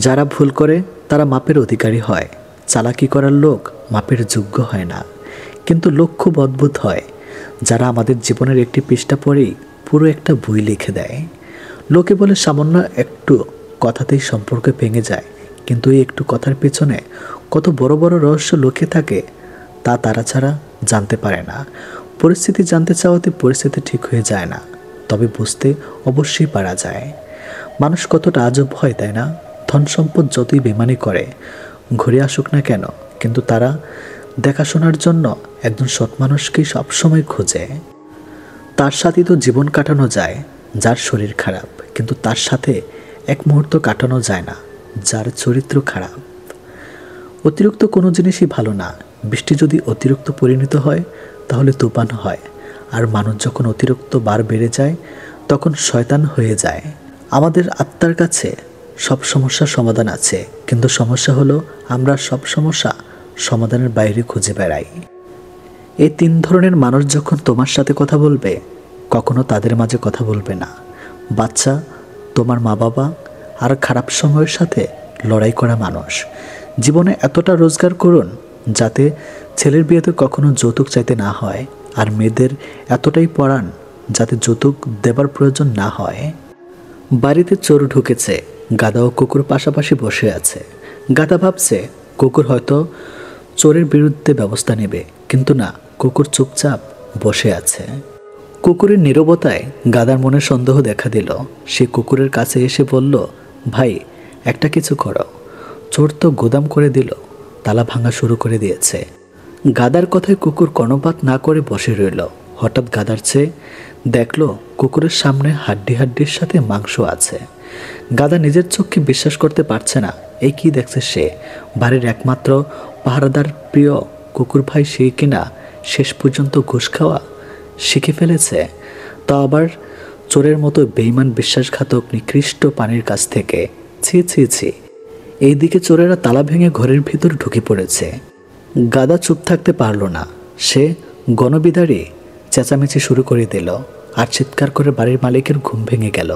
যারা ভুল করে তারা মাপের অধিকারী হয়। চালাকি করার লোক মাপের যোগ্য হয় না। কিন্তু লোক খুব অদ্ভুত হয়, যারা আমাদের জীবনের একটি পৃষ্ঠা পড়েই পুরো একটা বই লিখে দেয়। লোকে বলে সামান্য একটু কথাতেই সম্পর্ক ভেঙে যায়, কিন্তু এই একটু কথার পেছনে কত বড় বড় রহস্য লুকিয়ে থাকে তা তারা ছাড়া জানতে পারে না। পরিস্থিতি জানতে চাওয়াতে পরিস্থিতি ঠিক হয়ে যায় না, তবে বুঝতে অবশ্যই পারা যায়। মানুষ কতটা আজব হয়, তাই না? ধন সম্পদ যতই বেমানি করে ঘুরে আসুক না কেন, কিন্তু তারা দেখাশোনার জন্য একজন সৎ মানুষকেই সবসময় খোঁজে। তার সাথে তো জীবন কাটানো যায় যার শরীর খারাপ, কিন্তু তার সাথে এক মুহূর্ত কাটানো যায় না যার চরিত্র খারাপ। অতিরিক্ত কোনো জিনিসই ভালো না। বৃষ্টি যদি অতিরিক্ত পরিণত হয় তাহলে তুফান হয়, আর মানুষ যখন অতিরিক্ত বার বেড়ে যায় তখন শয়তান হয়ে যায়। আমাদের আত্মার কাছে সব সমস্যার সমাধান আছে, কিন্তু সমস্যা হলো আমরা সব সমস্যা সমাধানের বাইরে খুঁজে বেড়াই। এই তিন ধরনের মানুষ যখন তোমার সাথে কথা বলবে, কখনো তাদের মাঝে কথা বলবে না। বাচ্চা, তোমার মা বাবা, আর খারাপ সময়ের সাথে লড়াই করা মানুষ। জীবনে এতটা রোজগার করুন যাতে ছেলের বিয়েতে কখনো যৌতুক চাইতে না হয়, আর মেয়েদের এতটাই পড়ান যাতে যৌতুক দেবার প্রয়োজন না হয়। বাড়িতে চোর ঢুকেছে, গাধা ও কুকুর পাশাপাশি বসে আছে। গাধা ভাবছে কুকুর হয়তো চোরের বিরুদ্ধে ব্যবস্থা নেবে, কিন্তু না, কুকুর চুপচাপ বসে আছে। কুকুরের নীরবতায় গাধার মনে সন্দেহ দেখা দিল। সে কুকুরের কাছে এসে বলল, ভাই, একটা কিছু করো। চোর তো গোদাম করে দিল, তালা ভাঙা শুরু করে দিয়েছে। গাধার কথায় কুকুর কর্ণপাত না করে বসে রইল। হঠাৎ গাধার চেয়ে দেখলো কুকুরের সামনে হাড্ডির সাথে মাংস আছে। গাধা নিজের চোখকে বিশ্বাস করতে পারছে না। এই কি দেখছে সে? বাড়ির একমাত্র পাহারাদার প্রিয় কুকুর ভাই সে কিনা শেষ পর্যন্ত ঘুষ খাওয়া শিখে ফেলেছে, তা আবার চোরের মতো বেঈমান বিশ্বাসঘাতক নিকৃষ্ট প্রাণীর কাছ থেকে। ছি ছি ছি। এইদিকে চোরেরা তালা ভেঙে ঘরের ভিতর ঢুকে পড়েছে। গাধা চুপ থাকতে পারল না। সে গণবিদারী চেঁচামেচি শুরু করে দিল, আর চিৎকার করে বাড়ির মালিকের ঘুম ভেঙে গেল।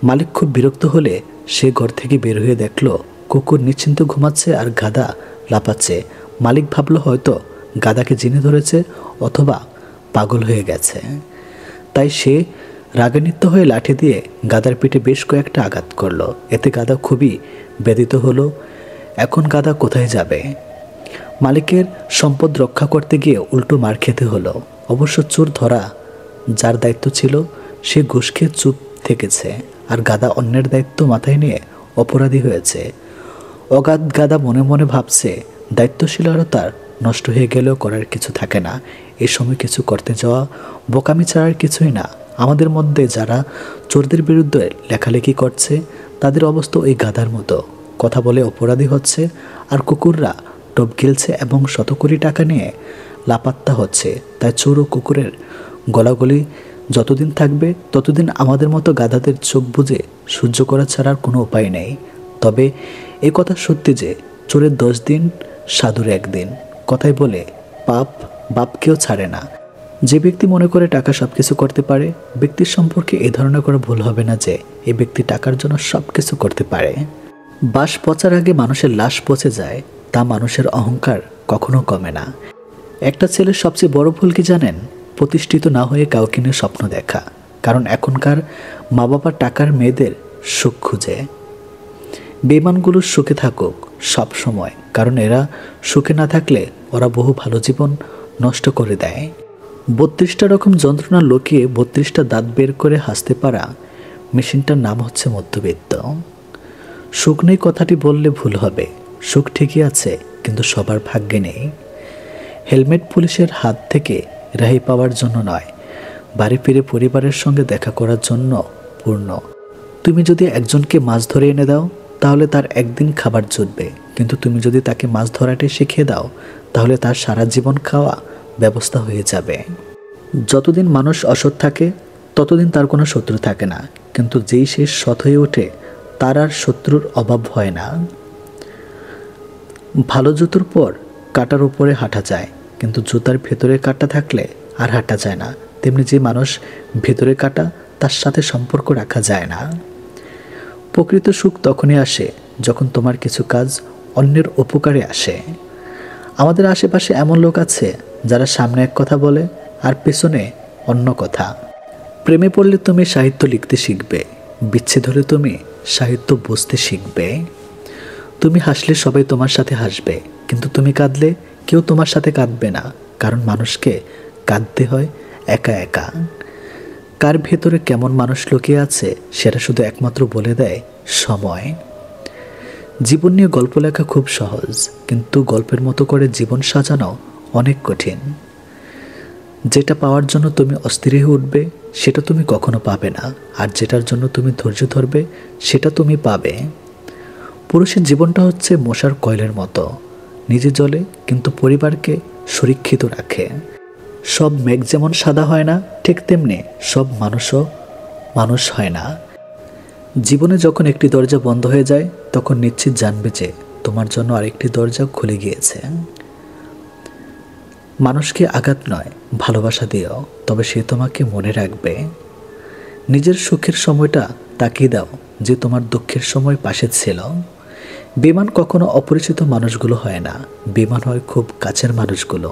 মালিক খুব বিরক্ত হলে সে ঘর থেকে বের হয়ে দেখল কুকুর নিশ্চিন্ত ঘুমাচ্ছে আর গাধা লাফাচ্ছে। মালিক ভাবল হয়তো গাধাকে জিনে ধরেছে অথবা পাগল হয়ে গেছে, তাই সে রাগান্বিত হয়ে লাঠি দিয়ে গাধার পিঠে বেশ কয়েকটা আঘাত করলো। এতে গাধা খুবই ব্যথিত হলো। এখন গাধা কোথায় যাবে? মালিকের সম্পদ রক্ষা করতে গিয়ে উল্টো মার খেতে হলো। অবশ্য চোর ধরা যার দায়িত্ব ছিল সে ঘুষ খেয়ে চুপ থেকেছে, আর গাধা অন্যের দায়িত্ব মাথায় নিয়ে অপরাধী হয়েছে। অগাধ গাধা মনে মনে ভাবছে, দায়িত্বশীলতার নষ্ট হয়ে গেলেও করার কিছু থাকে না। এই সময় কিছু করতে যাওয়া বোকামি ছাড়ার কিছুই না। আমাদের মধ্যে যারা চোরদের বিরুদ্ধে লেখালেখি করছে তাদের অবস্থা ওই গাধার মতো। কথা বলে অপরাধী হচ্ছে, আর কুকুররা টপ গিলছে এবং শত কোটি টাকা নিয়ে লাপাত্তা হচ্ছে। তাই চোর ও কুকুরের গলাগলি যতদিন থাকবে ততদিন আমাদের মতো গাধাদের চোখ বুজে সহ্য করা ছাড়ার কোনো উপায় নেই। তবে এই কথা সত্যি যে চোরের 10 দিন সাধুর 1 দিন। কথাই বলে পাপ বাপকেও ছাড়ে না। যে ব্যক্তি মনে করে টাকা সব কিছু করতে পারে, ব্যক্তির সম্পর্কে এই ধারণা করা ভুল হবে না যে এই ব্যক্তি টাকার জন্য সব কিছু করতে পারে। বাস পচার আগে মানুষের লাশ পচে যায়, তা মানুষের অহংকার কখনো কমে না। একটা ছেলের সবচেয়ে বড় ভুল কি জানেন? প্রতিষ্ঠিত না হয়ে কাউকে নিয়ে স্বপ্ন দেখা। কারণ এখনকার মা বাবা টাকার মেয়েদের সুখ খুঁজে। বেঈমানগুলো সুখে থাকুক সব সময়, কারণ এরা সুখে না থাকলে ওরা বহু ভালো জীবন নষ্ট করে দেয়। 32টা রকম যন্ত্রণা লুকিয়ে 32টা দাঁত বের করে হাসতে পারা মেশিনটার নাম হচ্ছে মধ্যবিত্ত। সুখ নেই কথাটি বললে ভুল হবে। সুখ ঠিকই আছে, কিন্তু সবার ভাগ্যে নেই। হেলমেট পুলিশের হাত থেকে রেহাই পাওয়ার জন্য নয়, বাড়ি ফিরে পরিবারের সঙ্গে দেখা করার জন্য পূর্ণ। তুমি যদি একজনকে মাছ ধরে এনে দাও তাহলে তার একদিন খাবার জুটবে, কিন্তু তুমি যদি তাকে মাছ ধরাটাই শিখিয়ে দাও তাহলে তার সারা জীবন খাওয়া ব্যবস্থা হয়ে যাবে। যতদিন মানুষ অসৎ থাকে ততদিন তার কোনো শত্রু থাকে না, কিন্তু যেই সে সৎ হয়ে ওঠে তার আর শত্রুর অভাব হয় না। ভালো জুতোর পর কাঁটার উপরে হাঁটা যায়, কিন্তু জুতার ভেতরে কাঁটা থাকলে আর হাঁটা যায় না। তেমনি যে মানুষ ভেতরে কাঁটা তার সাথে সম্পর্ক রাখা যায় না। প্রকৃত সুখ তখনই আসে যখন তোমার কিছু কাজ অন্যের উপকারে আসে। আমাদের আশেপাশে এমন লোক আছে যারা সামনে এক কথা বলে আর পেছনে অন্য কথা। প্রেমে পড়লে তুমি সাহিত্য লিখতে শিখবে, বিচ্ছেদ হলে তুমি সাহিত্য বুঝতে শিখবে। তুমি হাসলে সবাই তোমার সাথে হাসবে, কিন্তু তুমি কাঁদলে কেউ তোমার সাথে কাঁদবে না, কারণ মানুষকে কাঁদতে হয় একা একা। কার ভেতরে কেমন মানুষ লুকিয়ে আছে সেটা শুধু একমাত্র বলে দেয় সময়। জীবন নিয়ে গল্প লেখা খুব সহজ, কিন্তু গল্পের মতো করে জীবন সাজানো অনেক কঠিন। যেটা পাওয়ার জন্য তুমি অস্থির হয়ে উঠবে সেটা তুমি কখনো পাবে না, আর যেটার জন্য তুমি ধৈর্য ধরবে সেটা তুমি পাবে। পুরুষের জীবনটা হচ্ছে মশার কয়েলের মতো, নিজে জ্বলে কিন্তু পরিবারকে সুরক্ষিত রাখে। সব মেঘ যেমন সাদা হয় না, ঠিক তেমনি সব মানুষও মানুষ হয় না। জীবনে যখন একটি দরজা বন্ধ হয়ে যায় তখন নিশ্চিত জানবে যে তোমার জন্য আরেকটি দরজা খুলে গিয়েছে। মানুষকে আঘাত নয় ভালোবাসা দিও, তবে সে তোমাকে মনে রাখবে। নিজের সুখের সময়টা তাকিয়ে দাও যে তোমার দুঃখের সময় পাশে ছিল। বেমান কখনো অপরিচিত মানুষগুলো হয় না, বেমান হয় খুব কাছের মানুষগুলো।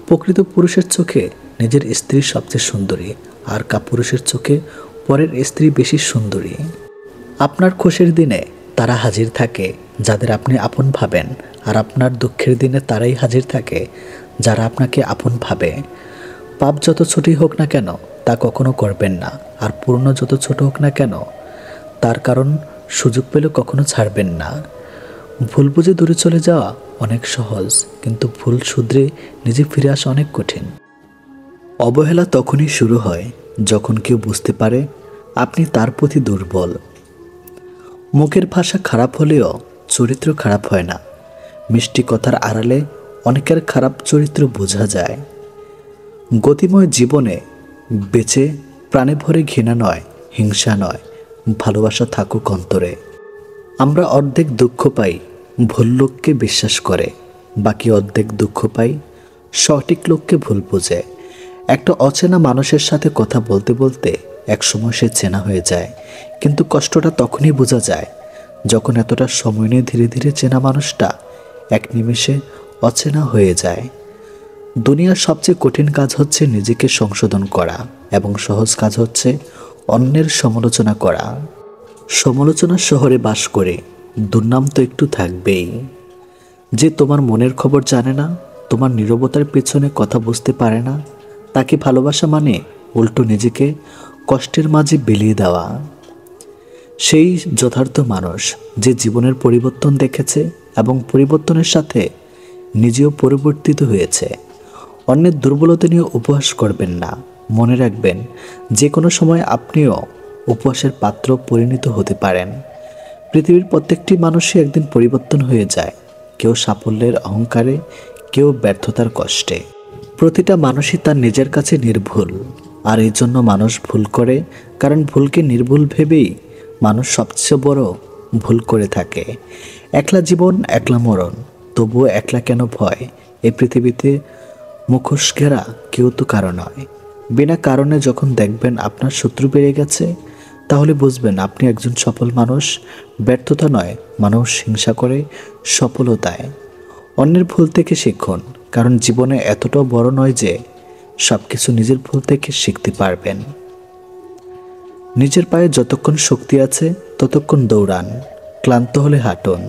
প্রকৃত পুরুষের চোখে নিজের স্ত্রী সবচেয়ে সুন্দরী, আর কাপুরুষের চোখে পরের স্ত্রী বেশি সুন্দরী। আপনার খুশির দিনে তারা হাজির থাকে যাদের আপনি আপন ভাবেন, আর আপনার দুঃখের দিনে তারাই হাজির থাকে যারা আপনাকে আপন ভাবে। পাপ যত ছোটই হোক না কেন তা কখনো করবেন না, আর পূর্ণ যত ছোট হোক না কেন তার কারণ সুযোগ পেলে কখনো ছাড়বেন না। ভুল বুঝে দূরে চলে যাওয়া অনেক সহজ, কিন্তু ভুল শুধরে নিজে ফিরে আসা অনেক কঠিন। অবহেলা তখনই শুরু হয় যখন কেউ বুঝতে পারে আপনি তার প্রতি দুর্বল। মুখের ভাষা খারাপ হলেও চরিত্র খারাপ হয় না। মিষ্টি কথার আড়ালে অনেকের খারাপ চরিত্র বোঝা যায়। গতিময় জীবনে বেঁচে প্রাণে ভরে ঘৃণা নয়, হিংসা নয়, ভালোবাসা থাকুক অন্তরে। আমরা অর্ধেক দুঃখ পাই ভুল লোককে বিশ্বাস করে, বাকি অর্ধেক দুঃখ পাই সঠিক লোককে ভুল বোঝে। একটা অচেনা মানুষের সাথে কথা বলতে বলতে একসময় সে চেনা হয়ে যায়, কিন্তু কষ্টটা তখনই বোঝা যায় যখন এতটা সময় নিয়ে ধীরে ধীরে চেনা মানুষটা এক নিমেষে অচেনা হয়ে যায়। দুনিয়ার সবচেয়ে কঠিন কাজ হচ্ছে নিজেকে সংশোধন করা এবং সহজ কাজ হচ্ছে অন্যের সমালোচনা করা। সমালোচনার শহরে বাস করে দুর্নাম তো একটু থাকবেই। যে তোমার মনের খবর জানে না, তোমার নীরবতার পেছনে কথা বুঝতে পারে না, তাকে ভালোবাসা মানে উল্টো নিজেকে কষ্টের মাঝে বিলিয়ে দেওয়া। সেই যথার্থ মানুষ যে জীবনের পরিবর্তন দেখেছে এবং পরিবর্তনের সাথে নিজেও পরিবর্তিত হয়েছে। অন্যের দুর্বলতা নিয়ে উপহাস করবেন না। মনে রাখবেন, যে কোনো সময় আপনিও উপহাসের পাত্র পরিণত হতে পারেন। পৃথিবীর প্রত্যেকটি মানুষই একদিন পরিবর্তন হয়ে যায়, কেউ সাফল্যের অহংকারে, কেউ ব্যর্থতার কষ্টে। প্রতিটা মানুষই তার নিজের কাছে নির্ভুল, আর এই জন্য মানুষ ভুল করে, কারণ ভুলকে নির্ভুল ভেবেই মানুষ সবচেয়ে বড় ভুল করে থাকে। একলা জীবন একলা মরণ, তবুও একলা কেন ভয়? এই পৃথিবীতে মুখোশ ঘেরা কেউ তো কারো নয়। বিনা কারণে যখন দেখবেন আপনার শত্রু বেড়ে গেছে, তাহলে বুঝবেন আপনি একজন সফল মানুষ। ব্যর্থতা নয়, মানুষ হিংসা করে সফলতায়। অন্যের ভুল থেকে শিখুন, কারণ জীবনে এতটাও বড় নয় যে সব কিছু নিজের ভুল থেকে শিখতে পারবেন। নিজের পায়ে যতক্ষণ শক্তি আছে ততক্ষণ দৌড়ান, ক্লান্ত হলে হাঁটুন,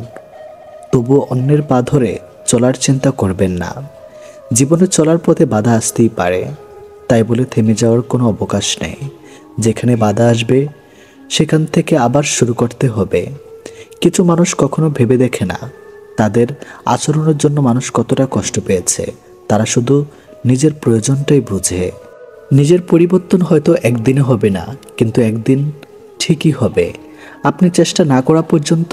তবুও অন্যের পা ধরে চলার চিন্তা করবেন না। জীবনে চলার পথে বাধা আসতেই পারে, তাই বলে থেমে যাওয়ার কোনো অবকাশ নেই। যেখানে বাধা আসবে সেখান থেকে আবার শুরু করতে হবে। কিছু মানুষ কখনো ভেবে দেখে না তাদের আচরণের জন্য মানুষ কতটা কষ্ট পেয়েছে। তারা শুধু নিজের প্রয়োজনটাই বুঝে। নিজের পরিবর্তন হয়তো একদিনে হবে না, কিন্তু একদিন ঠিকই হবে। আপনি চেষ্টা না করা পর্যন্ত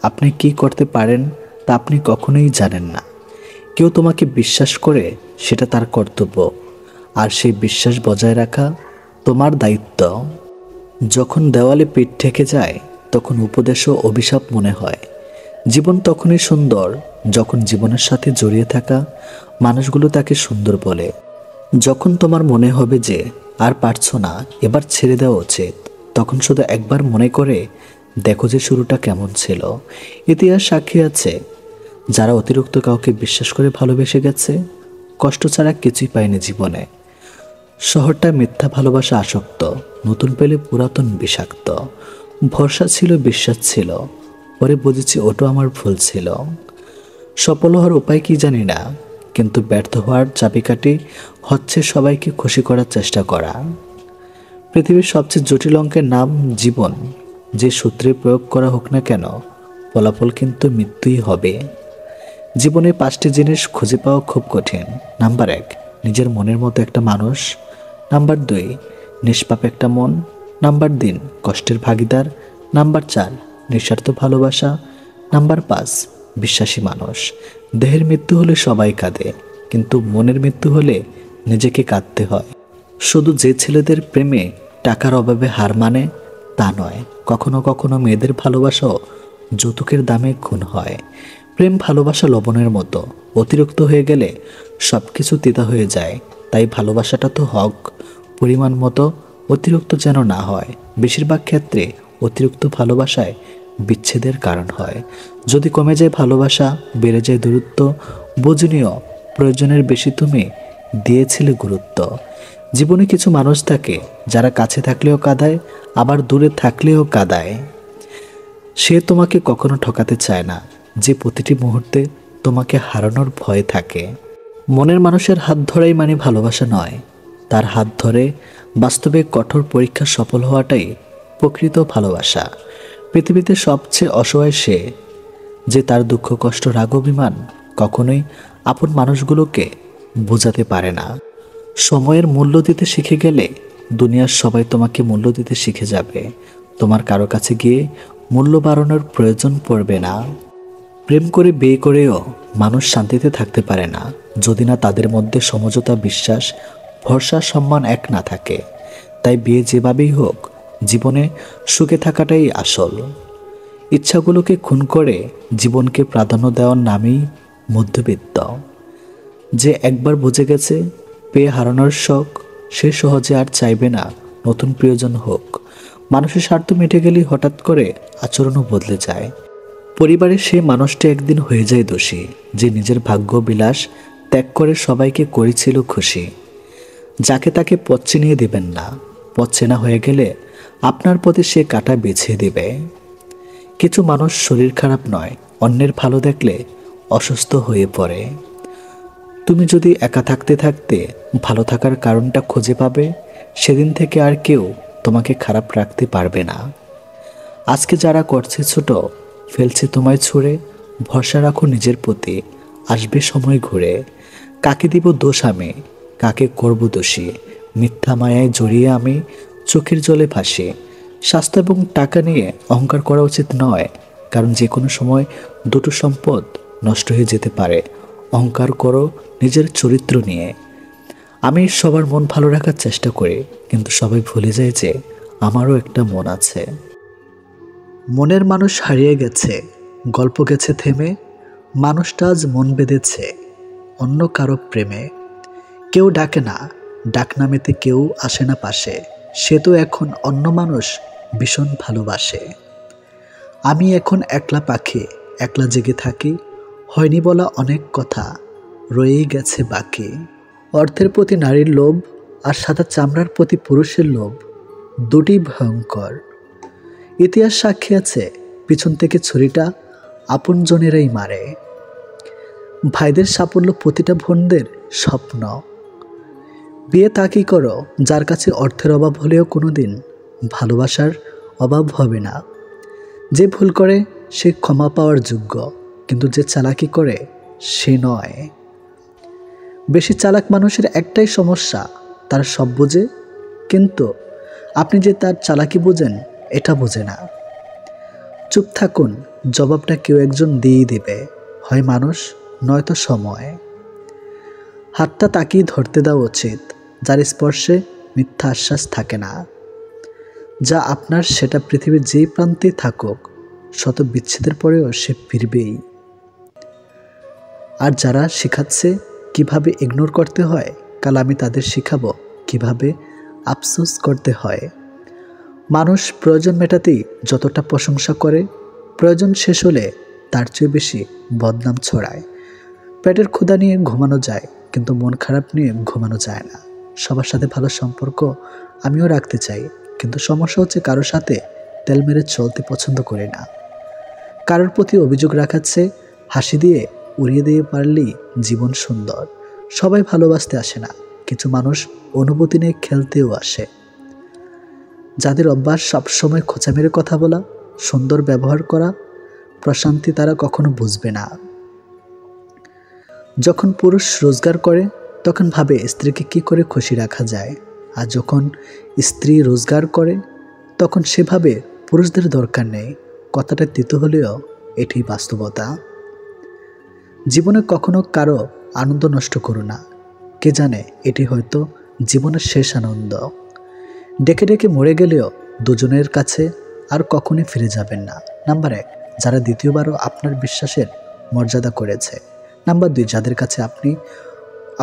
আপনি কি করতে পারেন তা আপনি কখনোই জানেন না। কেউ তোমাকে বিশ্বাস করে, সেটা তার কর্তব্য, আর সেই বিশ্বাস বজায় রাখা তোমার দায়িত্ব। যখন দেওয়ালে পিঠ ঠেকে যায়, তখন উপদেশ ও অভিশাপ মনে হয়। জীবন তখনই সুন্দর যখন জীবনের সাথে জড়িয়ে থাকা মানুষগুলো তাকে সুন্দর বলে। যখন তোমার মনে হবে যে আর পারছো না, এবার ছেড়ে দেওয়া উচিত, তখন শুধু একবার মনে করে দেখো যে শুরুটা কেমন ছিল। ইতিহাস সাক্ষী আছে, যারা অতিরিক্ত কাউকে বিশ্বাস করে ভালোবেসে গেছে, কষ্ট ছাড়া কিছুই পায়নি জীবনে। শহরটা মিথ্যা ভালোবাসা আসক্ত, নতুন পেলে পুরাতন বিষাক্ত। ভরসা ছিল, বিশ্বাস ছিল, পরে বুঝেছি ওটা আমার ভুল ছিল। সফল হওয়ার উপায় কি জানি না, কিন্তু ব্যর্থ হওয়ার চাবিকাঠি হচ্ছে সবাইকে খুশি করার চেষ্টা করা। পৃথিবীর সবচেয়ে জটিল অঙ্কের নাম জীবন। যে সূত্রে প্রয়োগ করা হোক না কেন, ফলাফল কিন্তু মৃত্যুই হবে। জীবনে 5টি জিনিস খুঁজে পাওয়া খুব কঠিন। নাম্বার 1, নিজের মনের মতো একটা মানুষ। নাম্বার 2, নিষ্পাপ একটা মন। নাম্বার 3, কষ্টের ভাগিদার। নাম্বার 4, নিঃস্বার্থ ভালোবাসা। নাম্বার 5, বিশ্বাসী মানুষ। দেহের মৃত্যু হলে সবাই কাঁদে, কিন্তু মনের মৃত্যু হলে নিজেকে কাঁদতে হয়। শুধু যে ছেলেদের প্রেমে টাকার অভাবে হার মানে তা নয়, কখনো কখনো মেয়েদের ভালোবাসাও যৌতুকের দামে খুন হয়। প্রেম ভালোবাসা লবণের মতো, অতিরিক্ত হয়ে গেলে সব কিছু তিতা হয়ে যায়। তাই ভালোবাসাটা তো হক, পরিমাণ মতো, অতিরিক্ত যেন না হয়। বেশিরভাগ ক্ষেত্রে অতিরিক্ত ভালোবাসায় বিচ্ছেদের কারণ হয়। যদি কমে যায় ভালোবাসা, বেড়ে যায় দূরত্ব, বুঝনিও প্রয়োজনের বেশি তুমি দিয়েছিলে গুরুত্ব। জীবনে কিছু মানুষ থাকে যারা কাছে থাকলেও কাঁদায়, আবার দূরে থাকলেও কাঁদায়। সে তোমাকে কখনো ঠকাতে চায় না, যে প্রতিটি মুহূর্তে তোমাকে হারানোর ভয় থাকে। মনের মানুষের হাত ধরাই মানে ভালোবাসা নয়, তার হাত ধরে বাস্তবে কঠোর পরীক্ষা সফল হওয়াটাই প্রকৃত ভালোবাসা। পৃথিবীতে সবচেয়ে অসহায় সে, যে তার দুঃখ, কষ্ট, রাগ, অভিমান কখনোই আপন মানুষগুলোকে বোঝাতে পারে না। সময়ের মূল্য দিতে শিখে গেলে দুনিয়ার সবাই তোমাকে মূল্য দিতে শিখে যাবে। তোমার কারো কাছে গিয়ে মূল্য বাড়ানোর প্রয়োজন পড়বে না। প্রেম করে বিয়ে করেও মানুষ শান্তিতে থাকতে পারে না, যদি না তাদের মধ্যে সমঝোতা, বিশ্বাস, ভরসা, সম্মান এক না থাকে। তাই বিয়ে যেভাবেই হোক, জীবনে সুখে থাকাটাই আসল। ইচ্ছাগুলোকে খুন করে জীবনকে প্রাধান্য দেওয়ার নামই মধ্যবিত্ত। যে একবার বুঝে গেছে পেয়ে হারানোর শখ, সে সহজে আর চাইবে না নতুন প্রিয়জন হোক। মানুষের স্বার্থ মিটে গেলেই হঠাৎ করে আচরণও বদলে যায়। পরিবারের সেই মানুষটি একদিন হয়ে যায় দোষী, যে নিজের ভাগ্য বিলাস ত্যাগ করে সবাইকে করেছিল খুশি। যাকে তাকে পথ চিনিয়ে দিবেন না, পথ চেনা হয়ে গেলে আপনার প্রতি সে কাঁটা বিছিয়ে দিবে। কিছু মানুষ শরীর খারাপ নয়, অন্যের ভালো দেখলে অসুস্থ হয়ে পড়ে। তুমি যদি একা থাকতে থাকতে ভালো থাকার কারণটা খুঁজে পাবে, সেদিন থেকে আর কেউ তোমাকে খারাপ রাখতে পারবে না। আজকে যারা করছে ছোট, ফেলছে তোমায় ছুঁড়ে, ভরসা রাখো নিজের প্রতি, আসবে সময় ঘুরে। কাকে দিব দোষ আমি, কাকে করব দোষী, মিথ্যা মায়ায় জড়িয়ে আমি চোখের জলে ভাসি। স্বাস্থ্য এবং টাকা নিয়ে অহংকার করা উচিত নয়, কারণ যে কোনো সময় দুটো সম্পদ নষ্ট হয়ে যেতে পারে। অহংকার করো নিজের চরিত্র নিয়ে। আমি সবার মন ভালো রাখার চেষ্টা করি, কিন্তু সবাই ভুলে যায় যে আমারও একটা মন আছে। মনের মানুষ হারিয়ে গেছে, গল্প গেছে থেমে, মানুষটা আজ মন বেঁধেছে অন্য কারো প্রেমে। কেউ ডাকে না, ডাক নামেতে কেউ আসে না পাশে, সে তো এখন অন্য মানুষ ভীষণ ভালোবাসে। আমি এখন একলা পাখি, একলা জেগে থাকি, হয়নি বলা অনেক কথা, রয়েই গেছে বাকি। অর্থের প্রতি নারীর লোভ আর সাদা চামড়ার প্রতি পুরুষের লোভ, দুটি ভয়ঙ্কর। ইতিহাস সাক্ষী আছে, পিছন থেকে ছুরিটা আপনজনেরাই মারে। ভাইদের সাফল্য প্রতিটা বোনদের স্বপ্ন। বিয়ে তাকেই করো যার কাছে অর্থের অভাব হলেও কোনোদিন ভালোবাসার অভাব হবে না। যে ভুল করে সে ক্ষমা পাওয়ার যোগ্য, কিন্তু যে চালাকি করে সে নয়। বেশি চালাক মানুষের একটাই সমস্যা, তার সব বোঝে, কিন্তু আপনি যে তার চালাকি বোঝেন এটা বোঝে না। চুপ থাকুন, জবাবটা কেউ একজন দিয়েই দেবে, হয় মানুষ নয়তো সময়। হাতটা তাকিয়ে ধরতে দেওয়া উচিত, যার স্পর্শে মিথ্যা আশ্বাস থাকে না। যা আপনার সেটা পৃথিবীর যেই প্রান্তে থাকুক, শত বিচ্ছেদের পরেও সে ফিরবেই। আর যারা শেখাচ্ছে কিভাবে ইগনোর করতে হয়, কাল আমি তাদের শেখাবো কিভাবে আফসোস করতে হয়। মানুষ প্রয়োজন মেটাতেই যতটা প্রশংসা করে, প্রয়োজন শেষ হলে তার চেয়ে বেশি বদনাম ছড়ায়। পেটের ক্ষুধা নিয়ে ঘুমানো যায়, কিন্তু মন খারাপ নিয়ে ঘুমানো যায় না। সবার সাথে ভালো সম্পর্ক আমিও রাখতে চাই, কিন্তু সমস্যা হচ্ছে কারোর সাথে তেল মেরে চলতে পছন্দ করি না। কারোর প্রতি অভিযোগ রাখাচ্ছে, হাসি দিয়ে উড়িয়ে দিয়ে পারলেই জীবন সুন্দর। সবাই ভালোবাসতে আসে না, কিছু মানুষ অনুভূতি নিয়ে খেলতেও আসে। যাদের অভ্যাস সবসময় খোঁচা মেরে কথা বলা, সুন্দর ব্যবহার করা, প্রশান্তি তারা কখনো বুঝবে না। যখন পুরুষ রোজগার করে তখন ভাবে স্ত্রীকে কি করে খুশি রাখা যায়, আর যখন স্ত্রী রোজগার করে তখন সে ভাবে পুরুষদের দরকার নেই। কথাটা তিতো হলেও এটি বাস্তবতা। জীবনে কখনো কারো আনন্দ নষ্ট করো না, কে জানে এটি হয়তো জীবনের শেষ আনন্দ। ডেকে ডেকে মরে গেলেও দুজনের কাছে আর কখনই ফিরে যাবেন না। নাম্বার 1, যারা দ্বিতীয়বারও আপনার বিশ্বাসের মর্যাদা করেছে। নাম্বার 2, যাদের কাছে আপনি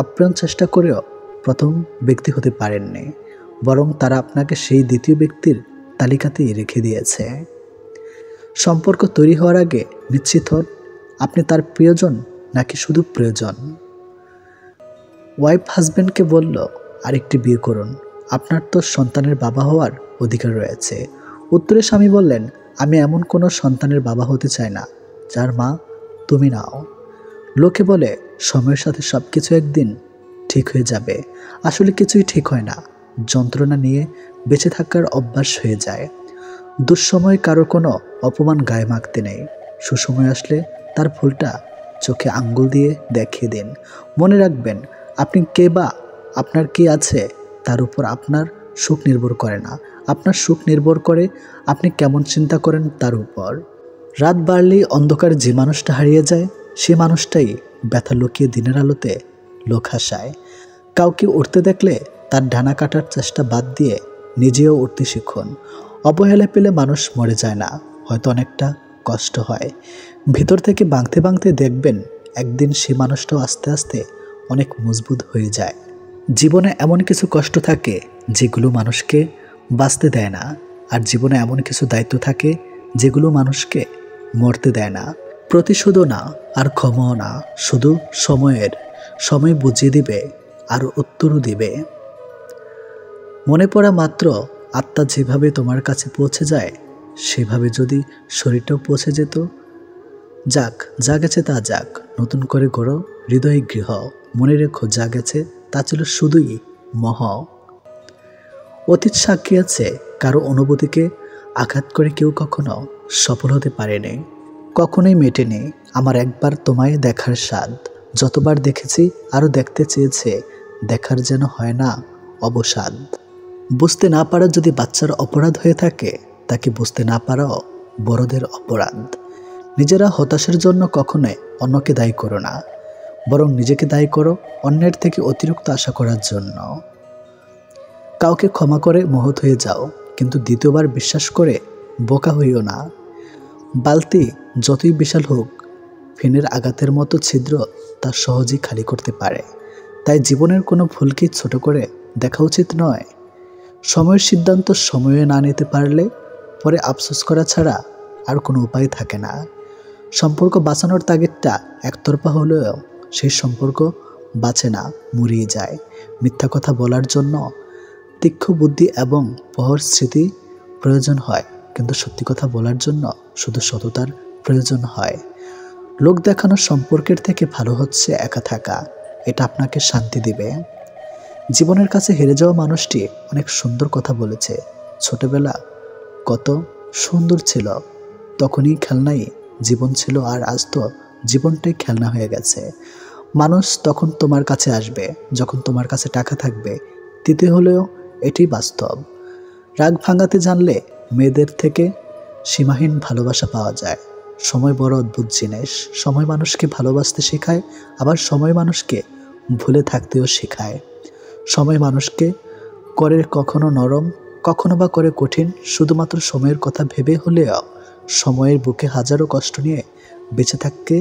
আপ্রাণ চেষ্টা করেও প্রথম ব্যক্তি হতে পারেননি, বরং তারা আপনাকে সেই দ্বিতীয় ব্যক্তির তালিকাতেই রেখে দিয়েছে। সম্পর্ক তৈরি হওয়ার আগে নিশ্চিত হন আপনি তার প্রিয়জন নাকি শুধু প্রয়োজন। ওয়াইফ হাজব্যান্ডকে বলল আরেকটি বিয়ে করুন, আপনার তো সন্তানের বাবা হওয়ার অধিকার রয়েছে। উত্তরে স্বামী বললেন, আমি এমন কোনো সন্তানের বাবা হতে চাই না যার মা তুমি নাও। লোকে বলে সময়ের সাথে সব কিছু একদিন ঠিক হয়ে যাবে, আসলে কিছুই ঠিক হয় না। যন্ত্রণা নিয়ে বেঁচে থাকার অভ্যাস হয়ে যায়। দুঃসময়ে কারো কোনো অপমান গায়ে মাখতে নেই, সুসময় আসলে তার ভুলটা চোখে আঙ্গুল দিয়ে দেখিয়ে দিন। মনে রাখবেন, আপনি কে বা আপনার কি আছে তার উপর আপনার সুখ নির্ভর করে না, আপনার সুখ নির্ভর করে আপনি কেমন চিন্তা করেন তার উপর। রাত বাড়লেই অন্ধকারে যে মানুষটা হারিয়ে যায়, সে মানুষটাই ব্যথা লুকিয়ে দিনের আলোতে লোক হাসায়। কাউকে উঠতে দেখলে তার ডানা কাটার চেষ্টা বাদ দিয়ে নিজেও উঠতে শিখুন। অবহেলা পেলে মানুষ মরে যায় না, হয়তো অনেকটা কষ্ট হয়। ভিতর থেকে ভাঙতে ভাঙতে দেখবেন একদিন সে মানুষটাও আস্তে আস্তে অনেক মজবুত হয়ে যায়। জীবনে এমন কিছু কষ্ট থাকে যেগুলো মানুষকে বাঁচতে দেয় না, আর জীবনে এমন কিছু দায়িত্ব থাকে যেগুলো মানুষকে মরতে দেয় না। প্রতিশোধও না আর ক্ষমাও না, শুধু সময়ের সময় বুঝিয়ে দিবে আর উত্তরও দিবে। মনে পড়া মাত্র আত্মা যেভাবে তোমার কাছে পৌঁছে যায়, সেভাবে যদি শরীরটাও পৌঁছে যেত। যাক, যা গেছে তা যাক, নতুন করে গড়ো হৃদয় গৃহ। মনে রেখো, যা গেছে তা ছিল শুধুই মোহ। অতীত সাক্ষী আছে, কারো অনুভূতিকে আঘাত করে কেউ কখনো সফল হতে পারেনি, কখনোই মেটেনি আমার একবার তোমায় দেখার স্বাদ। যতবার দেখেছি আরও দেখতে চেয়েছে, দেখার যেন হয় না অবসাদ। বুঝতে না পারা যদি বাচ্চার অপরাধ হয়ে থাকে, তাকে বুঝতে না পারাও বড়দের অপরাধ। নিজেরা হতাশার জন্য কখনোই অন্যকে দায়ী করো না, বরং নিজেকে দায়ী করো অন্যের থেকে অতিরিক্ত আশা করার জন্য। কাউকে ক্ষমা করে মহৎ হয়ে যাও, কিন্তু দ্বিতীয়বার বিশ্বাস করে বোকা হইও না। বালতি যতই বিশাল হোক, ফেনের আঘাতের মতো ছিদ্র তা সহজেই খালি করতে পারে। তাই জীবনের কোনো ভুলকে ছোট করে দেখা উচিত নয়। সময়ের সিদ্ধান্ত সময়ে না নিতে পারলে পরে আফসোস করা ছাড়া আর কোনো উপায় থাকে না। সম্পর্ক বাঁচানোর তাগিদটা একতরফা হলেও সেই সম্পর্ক বাঁচে না, মরিয়ে যায়। মিথ্যা কথা বলার জন্য তীক্ষ্ণ বুদ্ধি এবং প্রহর স্মৃতি প্রয়োজন হয়, কিন্তু সত্যি কথা বলার জন্য শুধু সততার প্রয়োজন হয়। লোক দেখানোর সম্পর্কের থেকে ভালো হচ্ছে একা থাকা, এটা আপনাকে শান্তি দিবে। জীবনের কাছে হেরে যাওয়া মানুষটি অনেক সুন্দর কথা বলেছে। ছোটবেলা কত সুন্দর ছিল, তখনই খেলনাই জীবন ছিল, আর আজ তো জীবনটাই খেলনা হয়ে গেছে। মানুষ তখন তোমার কাছে আসবে যখন তোমার কাছে টাকা থাকবে, দিতে হলেও এটি বাস্তব। রাগ ভাঙাতে জানলে মেয়েদের থেকে সীমাহীন ভালোবাসা পাওয়া যায়। সময় বড় অদ্ভুত জিনিস। সময় মানুষকে ভালোবাসতে শেখায়, আবার সময় মানুষকে ভুলে থাকতেও শেখায়। সময় মানুষকে করে কখনো নরম, কখনো বা করে কঠিন, শুধুমাত্র সময়ের কথা ভেবে হলেও। সময়ের বুকে হাজারো কষ্ট নিয়ে বেঁচে থাকতে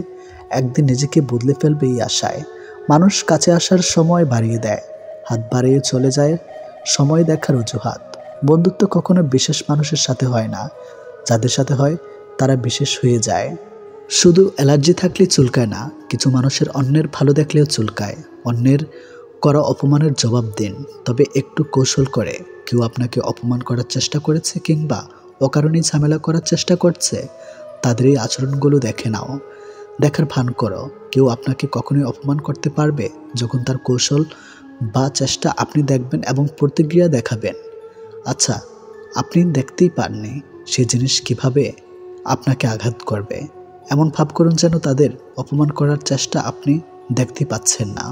একদিন নিজেকে বদলে ফেলবে এই আশায়। মানুষ কাছে আসার সময় বাড়িয়ে দেয়, হাত বাড়িয়ে চলে যায় সময় দেখার অজুহাত। বন্ধুত্ব কখনো বিশেষ মানুষের সাথে হয় না, যাদের সাথে হয় তারা বিশেষ হয়ে যায়। শুধু অ্যালার্জি থাকলে চুলকায় না, কিছু মানুষের অন্যের ভালো দেখলেও চুলকায়। অন্যের করা অপমানের জবাব দিন, তবে একটু কৌশল করে। কেউ আপনাকে অপমান করার চেষ্টা করেছে কিংবা অকারণেই ঝামেলা করার চেষ্টা করছে, তাদের এই আচরণগুলো দেখে নাও, দেখার ভান করো। কেউ আপনাকে কখনোই অপমান করতে পারবে যখন তার কৌশল বা চেষ্টা আপনি দেখবেন এবং প্রতিক্রিয়া দেখাবেন। আচ্ছা, আপনি দেখতেই পাননি সেই জিনিস কিভাবে আপনাকে আঘাত করবে, এমন ভাব করুন যেন তাদের অপমান করার চেষ্টা আপনি দেখতে পাচ্ছেন না।